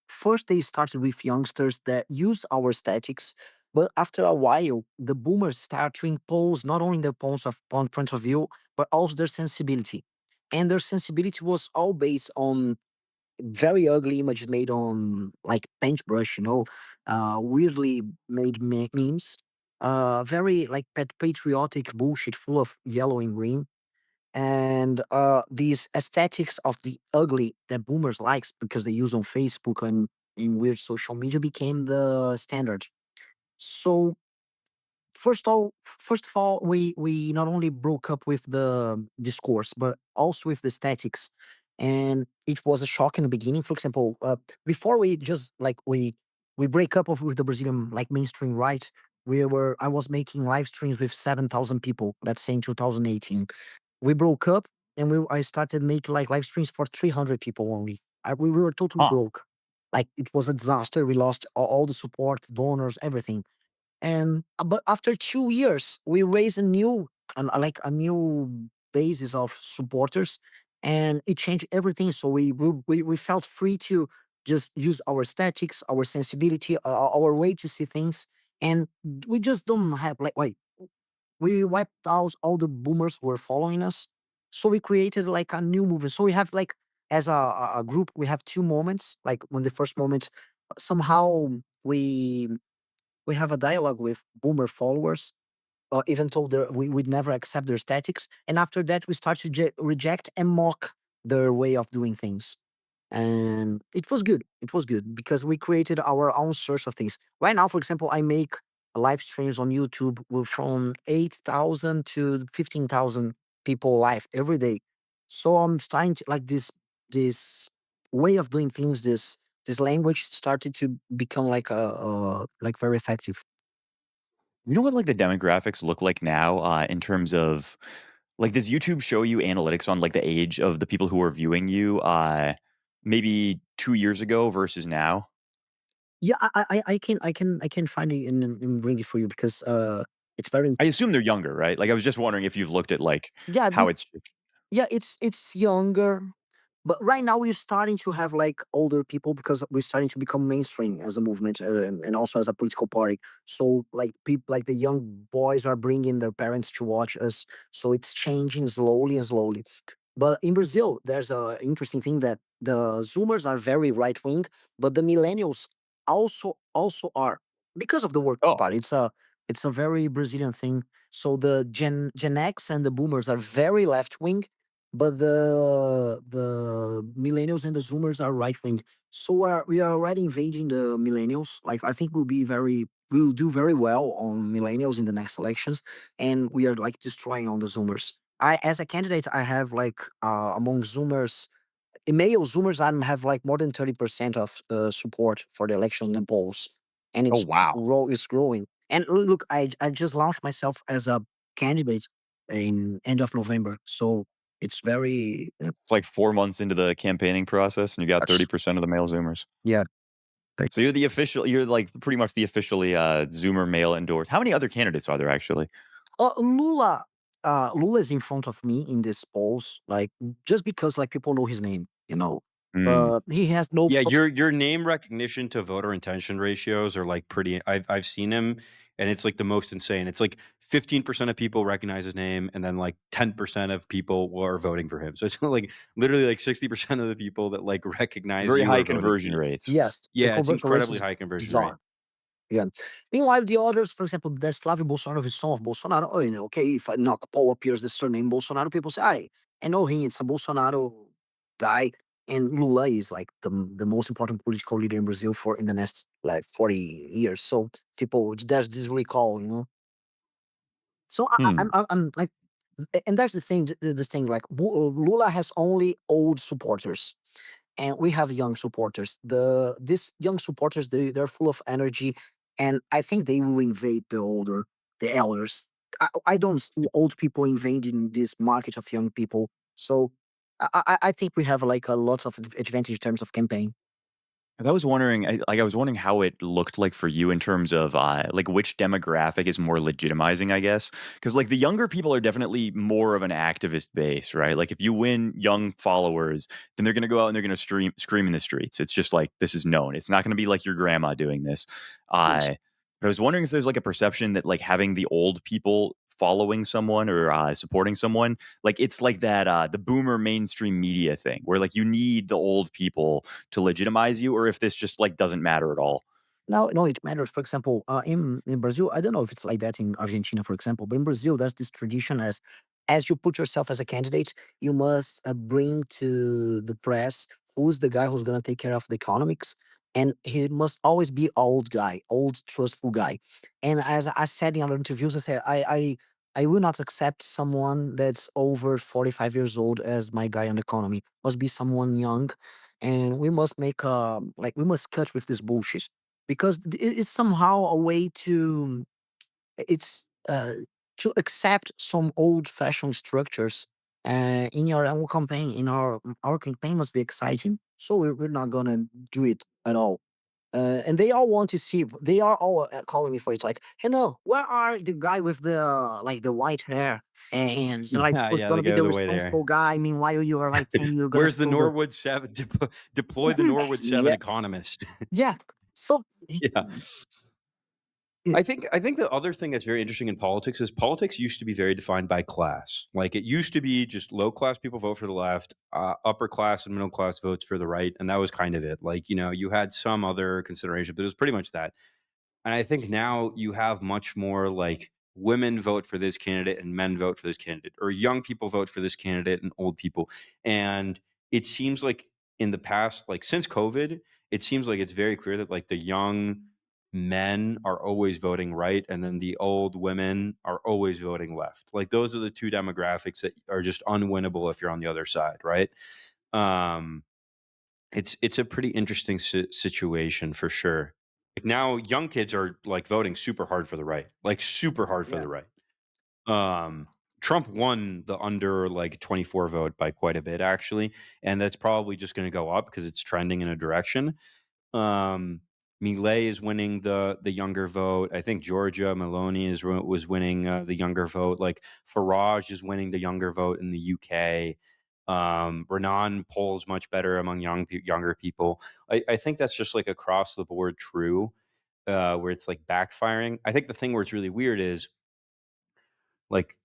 first they started with youngsters that used our statics, but after a while, the boomers start to impose not only their point of view, but also their sensibility. And their sensibility was all based on very ugly images made on like paintbrush, weirdly made memes, very like patriotic bullshit full of yellow and green. And these aesthetics of the ugly that boomers likes because they use on Facebook and in weird social media became the standard. So first of all, we not only broke up with the discourse, but also with the statics, and it was a shock in the beginning. For example, before we just like we break up with the Brazilian like mainstream right, I was making live streams with 7,000 people. Let's say in 2018, we broke up, and I started making like live streams for 300 people only. We were totally Huh. broke. Like it was a disaster. We lost all the support, donors, everything. And but after 2 years, we raised like a new basis of supporters, and it changed everything. So we felt free to just use our statics, our sensibility, our way to see things, and we just don't have like wait. We wiped out all the boomers who were following us. So we created like a new movement. So we have like as a group, we have two moments. Like when the first moment, somehow we we have a dialogue with boomer followers, even though we would never accept their statics. And after that, we start to reject and mock their way of doing things. And it was good. It was good because we created our own source of things. Right now, for example, I make live streams on YouTube from 8,000 to 15,000 people live every day. So I'm starting to like this way of doing things. This language started to become like a like very effective. You know what like the demographics look like now in terms of like does YouTube show you analytics on like the age of the people who are viewing you maybe 2 years ago versus now? Yeah, I can find it and bring it for you because it's very I assume they're younger, right? Like, I was just wondering if you've looked at, like, yeah. how it's Yeah, it's younger, but right now we're starting to have like older people because we're starting to become mainstream as a movement, and also as a political party. So like people like the young boys are bringing their parents to watch us. So it's changing slowly and slowly. But in Brazil, there's a interesting thing that the Zoomers are very right wing, but the millennials also are because of the Workers' Oh, Party. It's a very Brazilian thing. So the Gen X and the Boomers are very left wing, but the millennials and the Zoomers are right wing. So we are already invading the millennials. Like I think we'll do very well on millennials in the next elections, and we are like destroying on the Zoomers. I as a candidate, I have like among Zoomers, male Zoomers, I have like more than 30% of support for the election in the polls, and oh, wow. it's growing. And look, I just launched myself as a candidate in end of November, so it's very It's like 4 months into the campaigning process, and you got yes, 30% of the male Zoomers. yeah. Thank So you're, like, pretty much the officially, Zoomer male endorsed. How many other candidates are there actually? Lula is in front of me in this polls, like just because like people know his name. Mm, But he has no. Yeah, your name recognition to voter intention ratios are, like, pretty I've seen him, and it's, like, the most insane. It's, like, 15% of people recognize his name, and then, like, 10% of people are voting for him. So it's, like, literally, like, 60% of the people that, like, recognize very you high are voting for conversion you. rates. Yes, the Yeah, it's conversion rate incredibly is high conversion rate. bizarre. Yeah. Meanwhile, the others, for example, there's Flávio Bolsonaro, the son of Bolsonaro. Oh, okay, if Paul appears the surname Bolsonaro, people say, I know him, it's a Bolsonaro guy. And Lula is like the most important political leader in Brazil for in the next like 40 years. So people, there's this recall. So Hmm. I'm like, and that's the thing, this thing, like Lula has only old supporters and we have young supporters. These young supporters, they're full of energy, and I think they will invade the elders. I don't see old people invading this market of young people. So I think we have like a lot of advantage in terms of campaign. And I was wondering, I was wondering how it looked like for you in terms of like which demographic is more legitimizing, I guess, because like the younger people are definitely more of an activist base, right? Like if you win young followers, then they're going to go out and they're going to scream in the streets. It's just like this is known. It's not going to be like your grandma doing this. Yes. But I was wondering if there's like a perception that like having the old people following someone or supporting someone, like it's like that the boomer mainstream media thing where like you need the old people to legitimize you, or if this just like doesn't matter at all. No, no, it matters. For example, in Brazil, I don't know if it's like that in Argentina, for example, but in Brazil, there's this tradition as you put yourself as a candidate, you must bring to the press who's the guy who's going to take care of the economics, and he must always be old guy, old trustful guy. And as I said in other interviews, I said I will not accept someone that's over 45 years old as my guy on the economy. Must be someone young, and we must make like we must cut with this bullshit because it's somehow a way to it's to accept some old fashioned structures in your own campaign. In our campaign must be exciting, so we're not gonna do it at all. And they all want to see. They are all calling me for it. Like, hey, no, where are the guy with the like the white hair and like Yeah, who's yeah, the gonna be guy the with the white hair. responsible guy? Meanwhile, you are like saying you're gonna Where's the kill the. Norwood 7 deploy the Norwood 7 Yeah, economist? yeah. So Yeah. I think the other thing that's very interesting in politics is politics used to be very defined by class. Like it used to be just low class people vote for the left, upper class and middle class votes for the right, and that was kind of it. Like you had some other consideration, but it was pretty much that. And I think now you have much more like women vote for this candidate and men vote for this candidate, or young people vote for this candidate and old people. And it seems like in the past, like since COVID, it seems like it's very clear that like the young men are always voting right and then the old women are always voting left. Like those are the two demographics that are just unwinnable if you're on the other side, right? Um it's a pretty interesting situation for sure. Like now, young kids are like voting super hard for the right, like super hard for yeah. the right. Um, Trump won the under like 24 vote by quite a bit actually, and that's probably just going to go up because it's trending in a direction. Um, Millet is winning the younger vote. I think Georgia Maloney was winning the younger vote. Like Farage is winning the younger vote in the UK. Renan polls much better among younger people. I think that's just like across the board true, where it's like backfiring. I think the thing where it's really weird is like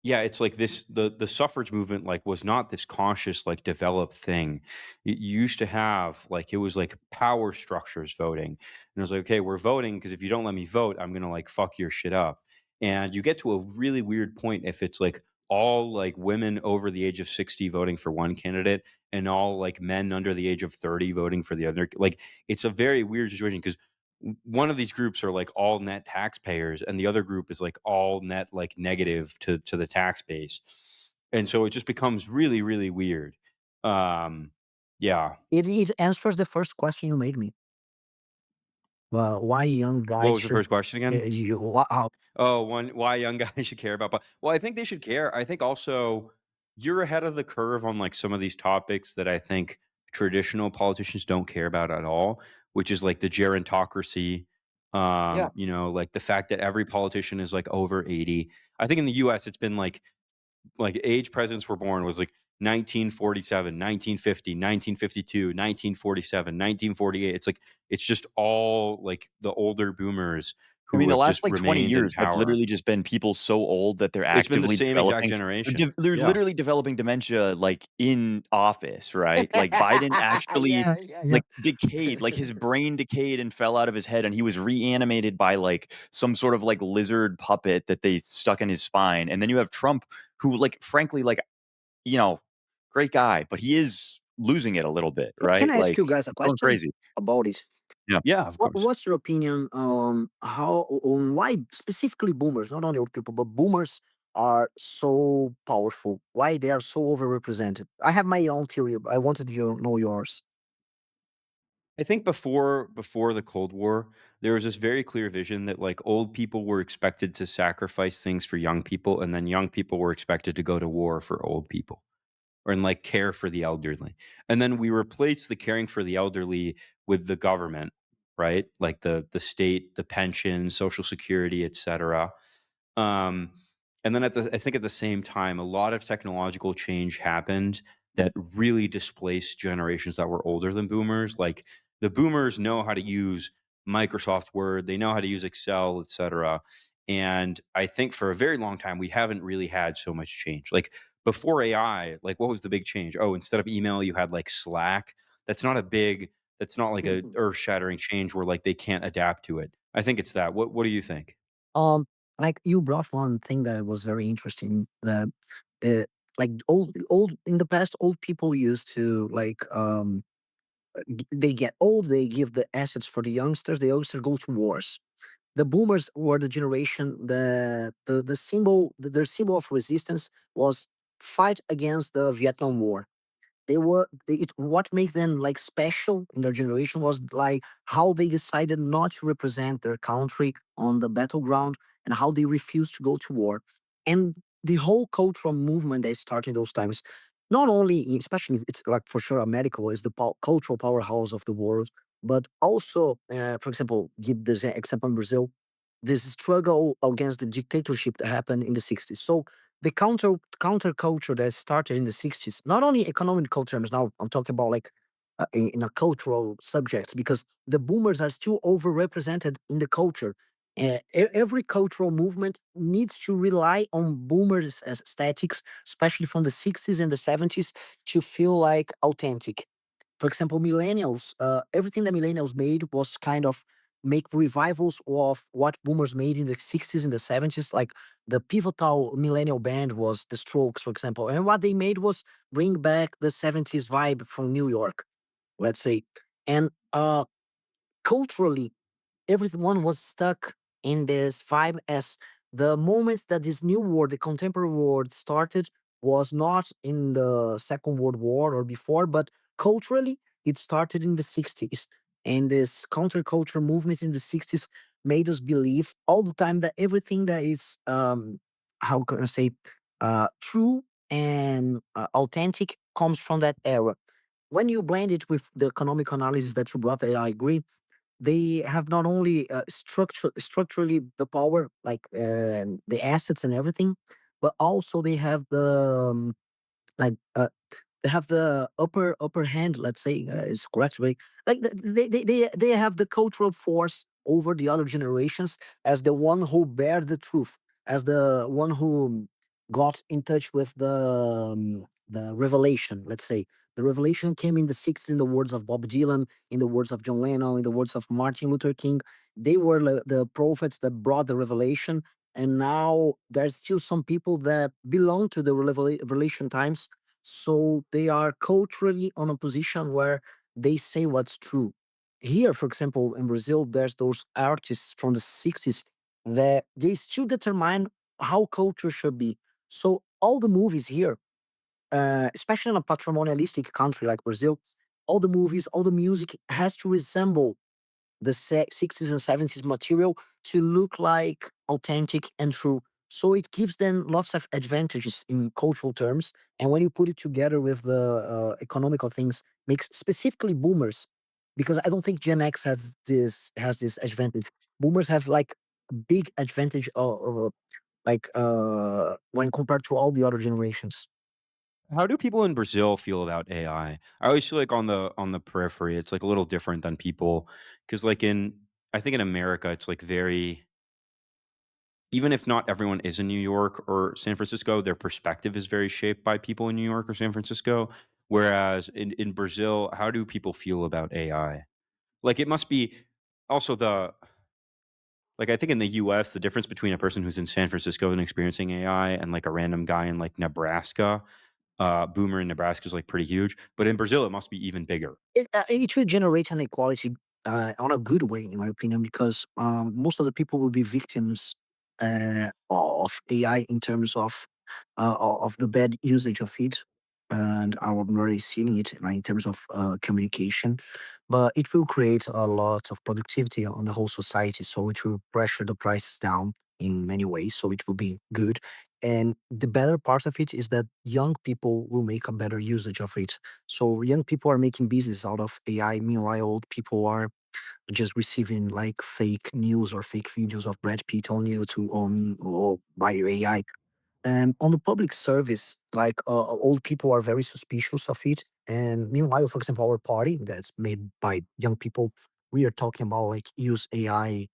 yeah, it's like this the suffrage movement, like, was not this conscious, like, developed thing. You used to have, like it was like power structures voting, and it was like, "Okay, we're voting because if you don't let me vote, I'm gonna, like, fuck your shit up." And you get to a really weird point if it's, like, all, like, women over the age of 60 voting for one candidate and all, like, men under the age of 30 voting for the other. Like, it's a very weird situation because one of these groups are like all net taxpayers and the other group is like all net like negative to the tax base, and so it just becomes really really weird. um yeah. It answers the first question you made me. Why young What guys was the should first question again? Oh, one, why young guys should care about well, I think they should care. I think also you're ahead of the curve on like some of these topics that I think traditional politicians don't care about at all, which is like the gerontocracy. Yeah. Like the fact that every politician is like over 80. I think in the US it's been like age presidents were born was like 1947, 1950, 1952, 1947, 1948. It's like it's just all like the older boomers I who mean, the have last, just like, 20 remained in years have power. literally just been people so old that they're It's been the actively same exact developing generation. they're Yeah. literally developing dementia, like, in office, right? Like, Biden actually, Yeah, yeah, yeah. like, decayed, like, his brain decayed and fell out of his head, and he was reanimated by, like, some sort of, like, lizard puppet that they stuck in his spine, and then you have Trump, who, like, frankly, like, you know, great guy, but he is losing it a little bit, Can right? I ask Like, you guys a going question crazy. about it? Yeah. Yeah, of course. What's your opinion on how on why specifically boomers, not only old people, but boomers are so powerful? Why they are so overrepresented? I have my own theory. But I wanted you to know yours. I think before the Cold War, there was this very clear vision that like old people were expected to sacrifice things for young people, and then young people were expected to go to war for old people or and like care for the elderly. And then we replaced the caring for the elderly with the government, right? Like the state, the pension, social security, etc. Um, and then I think at the same time, a lot of technological change happened that really displaced generations that were older than boomers. Like the boomers know how to use Microsoft Word, they know how to use Excel, etc. And I think for a very long time, we haven't really had so much change. Like before AI, like what was the big change? Oh, instead of email, you had like Slack. That's not a big, that's not like a earth shattering change where like they can't adapt to it. I think it's that. What do you think? Um, like you brought one thing that was very interesting. That uh, like old in the past, old people used to they get old, they give the assets for the youngsters. The youngsters go to wars. The boomers were the generation the symbol their symbol of resistance was fight against the Vietnam War. What made them like special in their generation was like how they decided not to represent their country on the battleground and how they refused to go to war. And the whole cultural movement that started in those times, not only especially it's like for sure America is the cultural powerhouse of the world, but also for example, give this example in Brazil, this struggle against the dictatorship that happened in the 60s. So the counterculture that started in the 60s, not only economical terms, now I'm talking about like in a cultural subject, because the boomers are still overrepresented in the culture. Every cultural movement needs to rely on boomers as aesthetics, especially from the 60s and the 70s, to feel like authentic. For example, millennials, everything that millennials made was kind of make revivals of what boomers made in the 60s and the 70s. Like the pivotal millennial band was the Strokes, for example. And what they made was bring back the 70s vibe from New York, let's say. And culturally, everyone was stuck in this vibe as the moment that this new world, the contemporary world started was not in the Second World War or before, but culturally it started in the 60s. And this counterculture movement in the 60s made us believe all the time that everything that is how can I say true and authentic comes from that era. When you blend it with the economic analysis that you brought, that I agree, they have not only structurally the power, like the assets and everything, but also they have the like they have the upper hand, let's say, is correct way. Like they have the cultural force over the other generations as the one who bear the truth, as the one who got in touch with the revelation. Let's say the revelation came in the 60s, in the words of Bob Dylan, in the words of John Lennon, in the words of Martin Luther King. They were the prophets that brought the revelation. And now there's still some people that belong to the revelation times, so they are culturally on a position where they say what's true. Here, for example, in Brazil, there's those artists from the 60s that they still determine how culture should be. So all the movies here, especially in a patrimonialistic country like Brazil, all the movies, all the music has to resemble the 60s and 70s material to look like authentic and true. So it gives them lots of advantages in cultural terms. And when you put it together with the economical things, makes specifically boomers, because I don't think Gen X has this advantage. Boomers have like a big advantage when compared to all the other generations. How do people in Brazil feel about AI? I always feel like on the periphery, it's like a little different than people because like in I think in America, it's like very even if not everyone is in New York or San Francisco, their perspective is very shaped by people in New York or San Francisco. Whereas in Brazil, how do people feel about AI? Like it must be also the like I think in the US, the difference between a person who's in San Francisco and experiencing AI and like a random guy in like Nebraska, boomer in Nebraska is like pretty huge. But in Brazil, it must be even bigger. It will generate an equality on a good way, in my opinion, because most of the people will be victims of AI in terms of the bad usage of it, and I'm already seeing it in terms of communication. But it will create a lot of productivity on the whole society, so it will pressure the prices down in many ways. So it will be good. And the better part of it is that young people will make a better usage of it, so young people are making business out of AI. Meanwhile, old people are just receiving like fake news or fake videos of Brad Pitt on YouTube on or by AI. And on the public service, like old people are very suspicious of it. And meanwhile, for example, our party that's made by young people, we are talking about like use AI,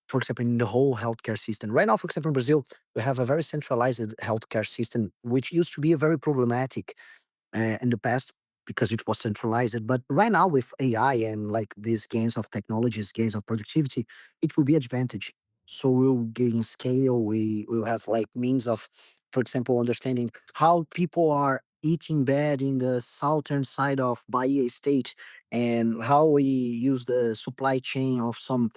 for example, in the whole healthcare system. Right now, for example, in Brazil, we have a very centralized healthcare system, which used to be a very problematic in the past because it was centralized. But right now with AI and like these gains of technologies, gains of productivity, it will be advantage. So we'll gain scale. We will have like means of, for example, understanding how people are eating bad in the southern side of Bahia state, and how we use the supply chain of some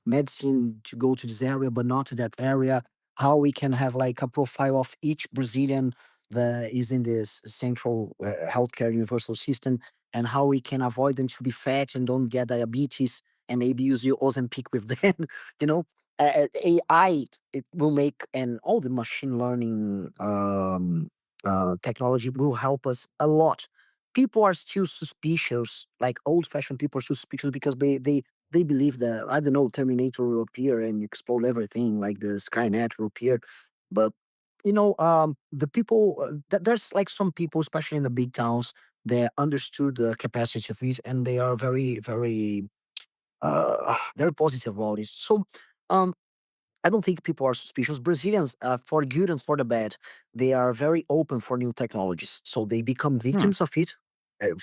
medicine to go to this area but not to that area. How we can have like a profile of each Brazilian that is in this central healthcare universal system, and how we can avoid them to be fat and don't get diabetes, and maybe use your Ozempic with them. you know, AI, it will make, and all the machine learning technology will help us a lot. People are still suspicious, like old fashioned people are suspicious because they believe that, I don't know, Terminator will appear and explode everything, like the Skynet will appear. But the people there's like some people, especially in the big towns, that understood the capacity of it, and they are very positive about it. So um I don't think people are suspicious. Brazilians, for good and for the bad, they are very open for new technologies. So they become Hmm. victims of it,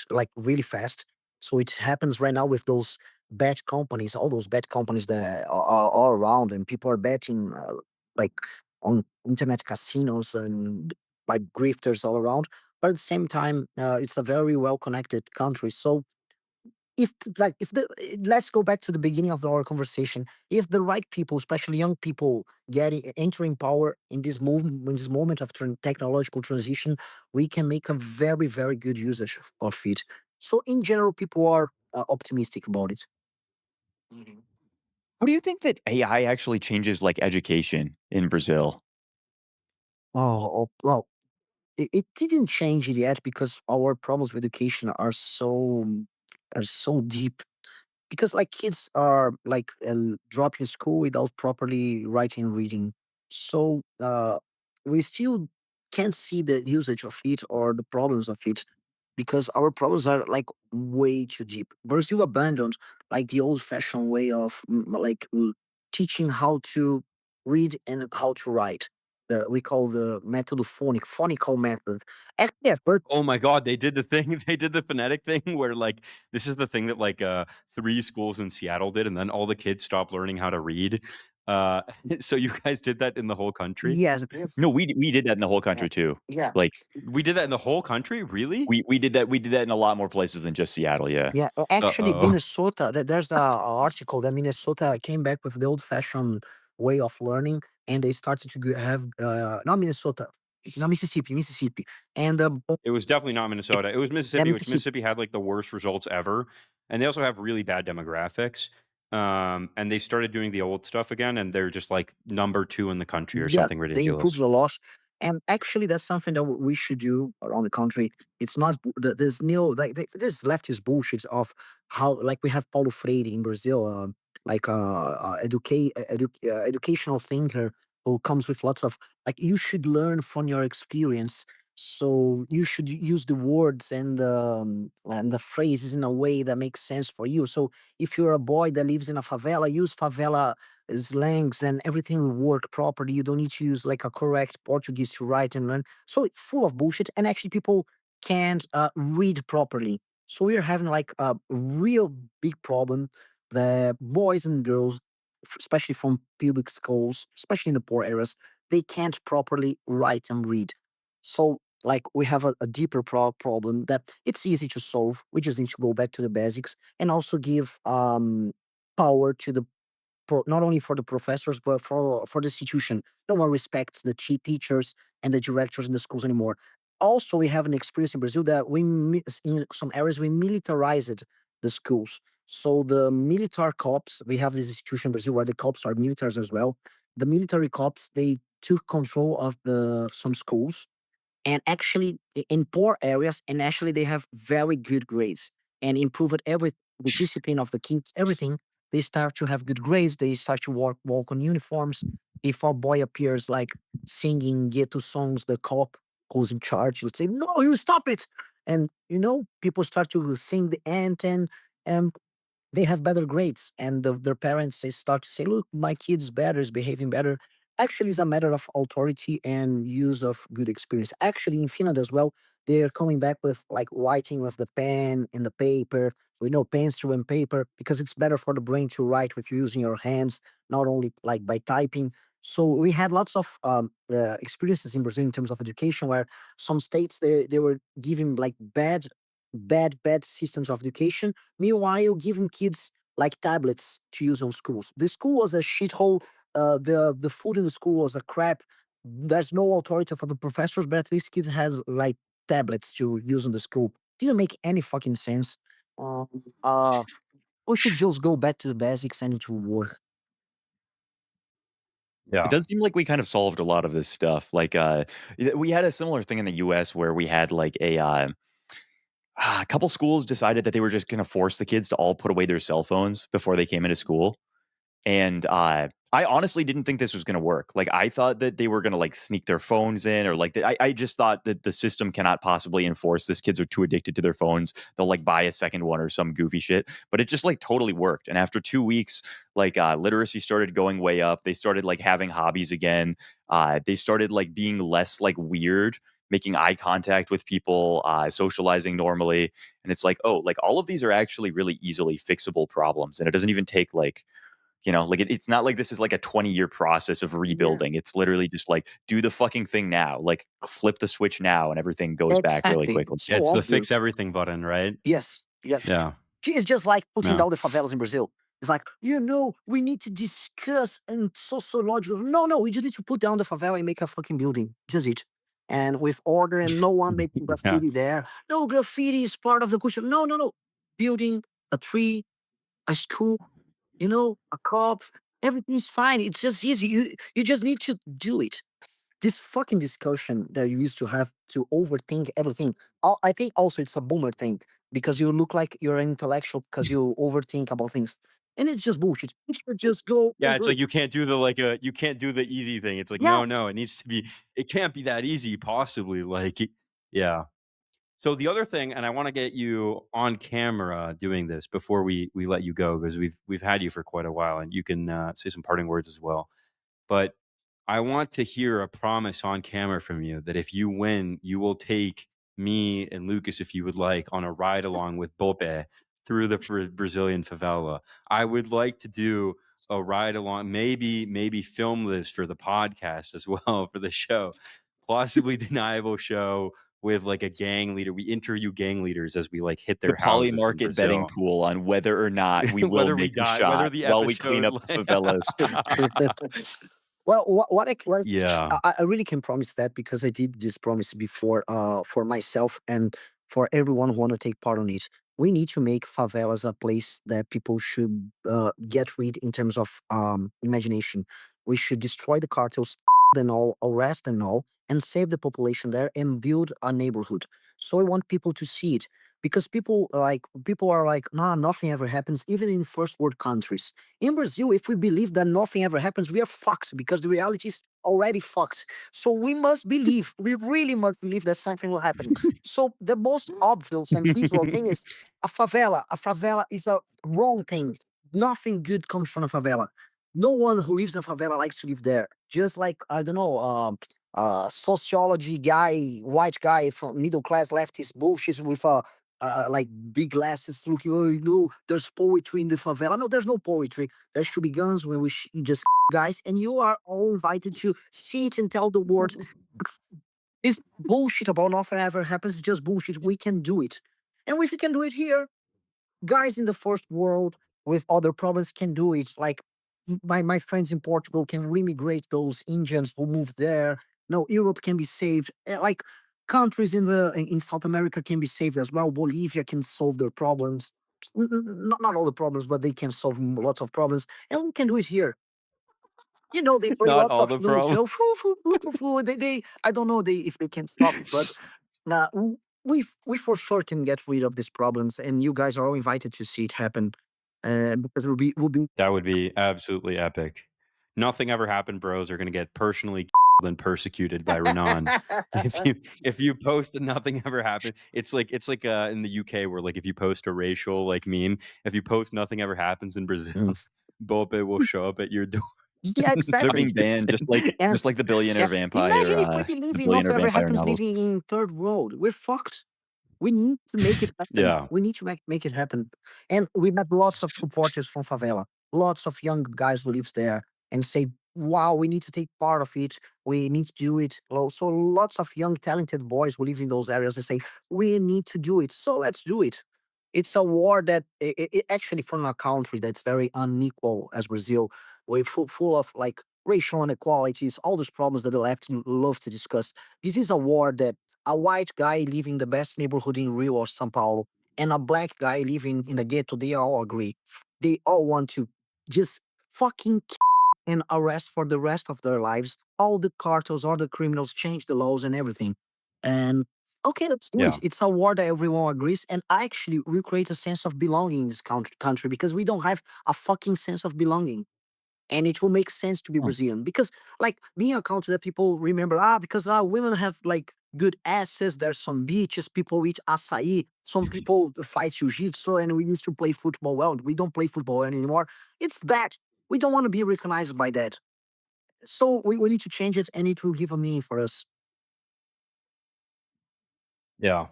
like really fast. So it happens right now with those bad companies, all those bad companies that are all around, and people are betting like on internet casinos and by grifters all around. But at the same time, it's a very well connected country. So if the let's go back to the beginning of our conversation. If the right people, especially young people, entering power in this movement, in this moment of technological transition, we can make a very very good usage of it. So in general, people are optimistic about it. Mhm. How do you think that AI actually changes, like, education in Brazil? Well, it didn't change it yet because our problems with education are so deep, because like kids are like dropping school without properly writing and reading. So we still can't see the usage of it or the problems of it, because our problems are like way too deep. Brazil abandoned like the old fashioned way of teaching how to read and how to write. We call the method phonical method. Actually, at first, Oh my god, they did the thing they did the phonetic thing where, like, this is the thing that, like, 3 schools in Seattle did, and then all the kids stopped learning how to read. Uh, so you guys did that in the whole country? yes, No, we did that in the whole yeah, country too. yeah. Like, We did that in the whole country? Really? we did that in a lot more places than just Seattle, yeah. Yeah, actually, Uh-oh. Minnesota. There's a article that Minnesota came back with the old-fashioned way of learning, and they started to have not Minnesota, no Mississippi, and It was definitely not Minnesota. It was yeah, Mississippi, which Mississippi. Mississippi had, like, the worst results ever, and they also have really bad demographics, and they started doing the old stuff again, and they're just, like, number 2 in the country or Yeah, something they improved ridiculous. the laws, and actually, that's something that we should do around the country. It's not this new like this leftist bullshit of how, like, we have Paulo Freire in Brazil, educational thinker who comes with lots of like, you should learn from your experience. So you should use the words and the phrases in a way that makes sense for you. So if you're a boy that lives in a favela, use favela slangs and everything will work properly. You don't need to use like a correct Portuguese to write and learn. So it's full of bullshit. And actually, people can't read properly. So we're having like a real big problem that boys and girls, especially from public schools, especially in the poor areas, they can't properly write and read. So like we have a deeper problem that it's easy to solve. We just need to go back to the basics and also give power to the not only for the professors but for the institution. No one respects the teachers and the directors in the schools anymore. Also, we have an experience in Brazil that in some areas we militarized the schools. So the military cops, we have this institution in Brazil where the cops are militaries as well. The military cops they took control of the some schools and actually in poor areas and actually they have very good grades and improved every the discipline of the kids everything. They start to have good grades, they start to walk on uniforms. If a boy appears like singing ghetto songs, the cop who's in charge will say no, you stop it. And people start to sing the anthem and they have better grades and their parents they start to say look, my kid's better, is behaving better. Actually it's a matter of authority and use of good experience. Actually in Finland as well, they're coming back with like writing with the pen and the paper. We know pencil and paper because it's better for the brain to write with using your hands, not only like by typing. So we had lots of experiences in Brazil in terms of education where some states they were giving like bad systems of education. Meanwhile, giving kids like tablets to use on schools. The school was a shithole. The food in the school was a crap. There's no authority for the professors, but at least kids has like tablets to use in the school. Didn't make any fucking sense. Um, uh, we should just go back to the basics and it will work. It Yeah. does seem like we kind of solved a lot of this stuff. Like, we had a similar thing in the US where we had like a couple schools decided that they were just going to force the kids to all put away their cell phones before they came into school. And, I honestly didn't think this was gonna work. Like, I thought that they were gonna, like, sneak their phones in or, like, I just thought that the system cannot possibly enforce this. Kids are too addicted to their phones. They'll, like, buy a second one or some goofy shit. But it just, like, totally worked. And after 2 weeks, like, literacy started going way up. They started, like, having hobbies again. They started, like, being less, like, weird, making eye contact with people, socializing normally. And it's like, "Oh, like, all of these are actually really easily fixable problems." And it doesn't even take, like, like it's not like this is like a 20-year process of Yeah, rebuilding. It's literally just like do the fucking thing now. Like flip the switch now and everything goes back really exactly. quickly. It's Yeah, so it's the fix obvious. everything button, right? Yes, yes. Yeah. It's just like putting Yeah. down the favelas in Brazil. It's like, we need to discuss and sociological. No, no, we just need to put down the favela and make a fucking building. Just it. And with order and no one making Yeah. graffiti there. No, graffiti is part of the culture. No, no, no. Building a tree, a school, a cop. Everything is fine. It's just easy. You just need to do it. This fucking discussion that you used to have to overthink everything. I think also it's a boomer thing because you look like you're an intellectual because you overthink about things, and it's just bullshit. You should just go Yeah, and it's do it. like you can't do the like you can't do the easy thing. It's like, Yeah, no, no, it needs to be it can't be that easy possibly. Yeah. So the other thing, and I want to get you on camera doing this before we let you go because we've had you for quite a while, and you can say some parting words as well. But I want to hear a promise on camera from you that if you win, you will take me and Lucas, if you would like, on a ride along with Bope through the Brazilian favela. I would like to do a ride along, maybe film this for the podcast as well for the show, possibly deniable show with like a gang leader. We interview gang leaders as we like hit The their poly houses in market betting Brazil. pool on whether or not we will Whether we make the die, whether shot the while we clean episode up the like favelas. well, what Yeah. I really can promise that because I did this promise before for myself and for everyone who want to take part on it. We need to make favelas a place that people should get rid in terms of imagination. We should destroy the cartels, then all, arrest them all, and save the population there and build a neighborhood. So I want people to see it because people are like, nah, nothing ever happens, even in first world countries. In Brazil, if we believe that nothing ever happens, we are fucked because the reality is already fucked. So we must believe, we really must believe that something will happen. So the most obvious and feasible thing is a favela. A favela is a wrong thing. Nothing good comes from a favela. No one who lives in favela likes to live there. Just like I don't know, sociology guy, white guy from middle class leftist bullshit with like big glasses looking. Oh, there's poetry in the favela. No, there's no poetry. There should be guns when we just guys, and you are all invited to sit and tell the world this bullshit about nothing ever happens. Is just bullshit. We can do it, and if we can do it here, guys in the first world with other problems can do it. Like my friends in Portugal can remigrate those Indians who moved there. No, Europe can be saved. Like countries in South America can be saved as well. Bolivia can solve their problems. Not all the problems, but they can solve lots of problems, and we can do it here. They play Not lots all of the flutes. problem. Foo, foo, foo, foo, foo. They I don't know if they can stop it, but we for sure can get rid of these problems, and you guys are all invited to see it happen, because it will be That would be absolutely epic. Nothing ever happened bros are gonna get personally and persecuted by Renan. If you if you post that nothing ever happened, it's like in the UK where, like, if you post a racial, like, meme, if you post nothing ever happens in Brazil, Mm. Bope will show up at your door. Yeah, They're exactly. being banned just like And just like the Billionaire yeah, imagine Vampire, if we believe the in Billionaire whatever Vampire happens novels. living in third world. We're fucked. We need to make it happen. Yeah. We need to make it happen. And we have lots of supporters from favela, lots of young guys who lives there and say, wow, we need to take part of it. We need to do it. So lots of young talented boys who live in those areas, they say, we need to do it. So let's do it. It's a war that actually from a country that's very unequal as Brazil, we're full of like racial inequalities, all those problems that the left love to discuss. This is a war that a white guy living in the best neighborhood in Rio or São Paulo and a black guy living in the ghetto, they all agree. They all want to just fucking and arrest for the rest of their lives all the cartels, all the criminals, change the laws and everything. And okay, let's do it. Yeah. It's a war that everyone agrees. And actually, we create a sense of belonging in this country because we don't have a fucking sense of belonging, and it will make sense to be Hmm. Brazilian because like being a culture that people remember because women have like good asses, there's some beaches, people eat açaí, some people fight jiu-jitsu, and we used to play football well. We don't play football anymore. It's bad. We don't want to be recognized by that. So we need to change it, and it will give a meaning for us. Yeah.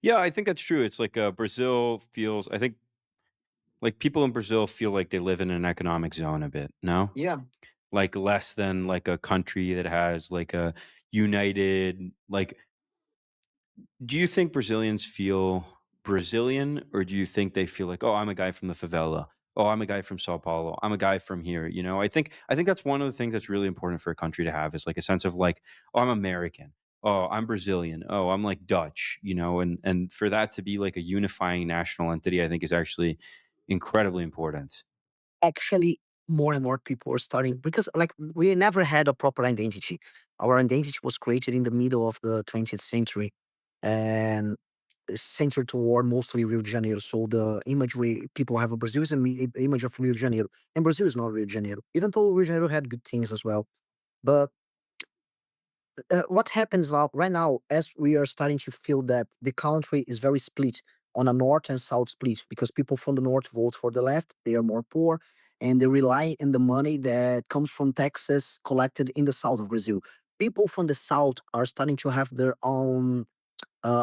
Yeah, I think that's true. It's like, Brazil feels I think, like, people in Brazil feel like they live in an economic zone a bit, no? Yeah. Like, less than, like, a country that has, like, a united like do you think Brazilians feel Brazilian, or do you think they feel like, "Oh, I'm a guy from the favela. Oh, I'm a guy from São Paulo. I'm a guy from here," you know? I think that's one of the things that's really important for a country to have is, like, a sense of, like, "Oh, I'm American. Oh, I'm Brazilian. Oh, I'm, like, Dutch," you know? And for that to be, like, a unifying national entity, I think is actually incredibly important. Actually, more and more people are starting because like we never had a proper identity. Our identity was created in the middle of the 20th century and centered toward mostly Rio de Janeiro. So the image we people have of Brazil is an image of Rio de Janeiro, and Brazil is not Rio de Janeiro, even though Rio de Janeiro had good things as well. But what happens now right now as we are starting to feel that the country is very split on a north and south split because people from the north vote for the left, they are more poor, and they rely on the money that comes from taxes collected in the south of Brazil. People from the south are starting to have their own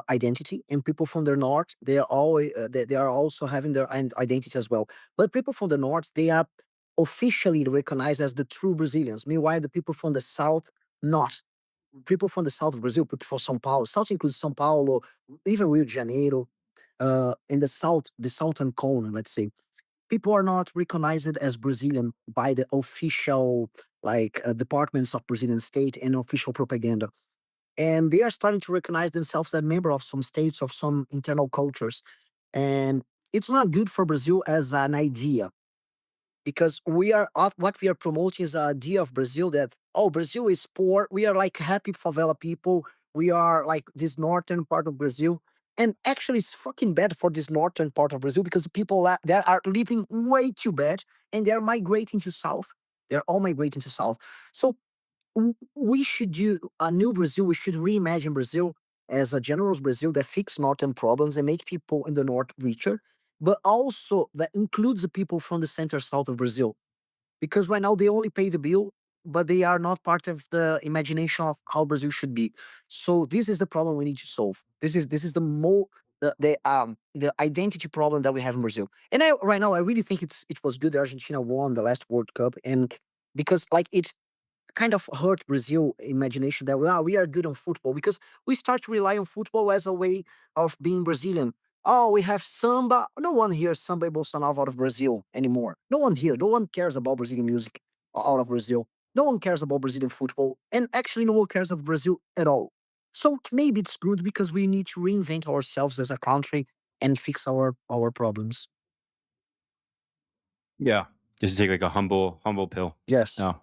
identity, and people from the north they are always they are also having their identity as well. But people from the north, they are officially recognized as the true Brazilians, meanwhile the people from the south not. People from the south of Brazil, people from São Paulo. South includes São Paulo, even Rio de Janeiro. In the south, the southern cone, let's say, people are not recognized as Brazilian by the official departments of Brazilian state and official propaganda. And they are starting to recognize themselves as member of some states of some internal cultures. And it's not good for Brazil as an idea because what we are promoting is the idea of Brazil that Brazil is poor. We are like happy favela people. We are like this northern part of Brazil, and actually it's fucking bad for this northern part of Brazil because the people that are living way too bad and they're migrating to south. They're all migrating to south. So we should do a new Brazil. We should reimagine Brazil as a generous Brazil that fix northern problems and make people in the north richer, but also that includes the people from the center south of Brazil. because right now they only pay the bill, but they are not part of the imagination of how Brazil should be. So this is the problem we need to solve. This is the identity problem that we have in Brazil. And right now I really think it was good that Argentina won the last World Cup, and because like it kind of hurt Brazil imagination that wow, we are good on football, because we start to rely on football as a way of being Brazilian. Oh, we have samba. No one hears samba e Bolsonaro out of Brazil anymore. No one here. No one cares about Brazilian music out of Brazil. No one cares about Brazilian football. And actually, no one cares of Brazil at all. So maybe it's good because we need to reinvent ourselves as a country and fix our problems. Yeah. Just take like a humble pill. Yes. Yeah.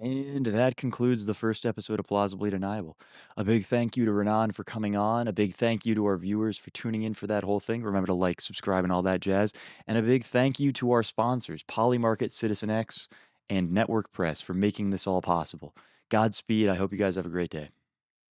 And that concludes the first episode of Plausibly Deniable. A big thank you to Renan for coming on. A big thank you to our viewers for tuning in for that whole thing. Remember to like, subscribe, and all that jazz. And a big thank you to our sponsors, Polymarket, Citizen X, and Network Press for making this all possible. Godspeed. I hope you guys have a great day.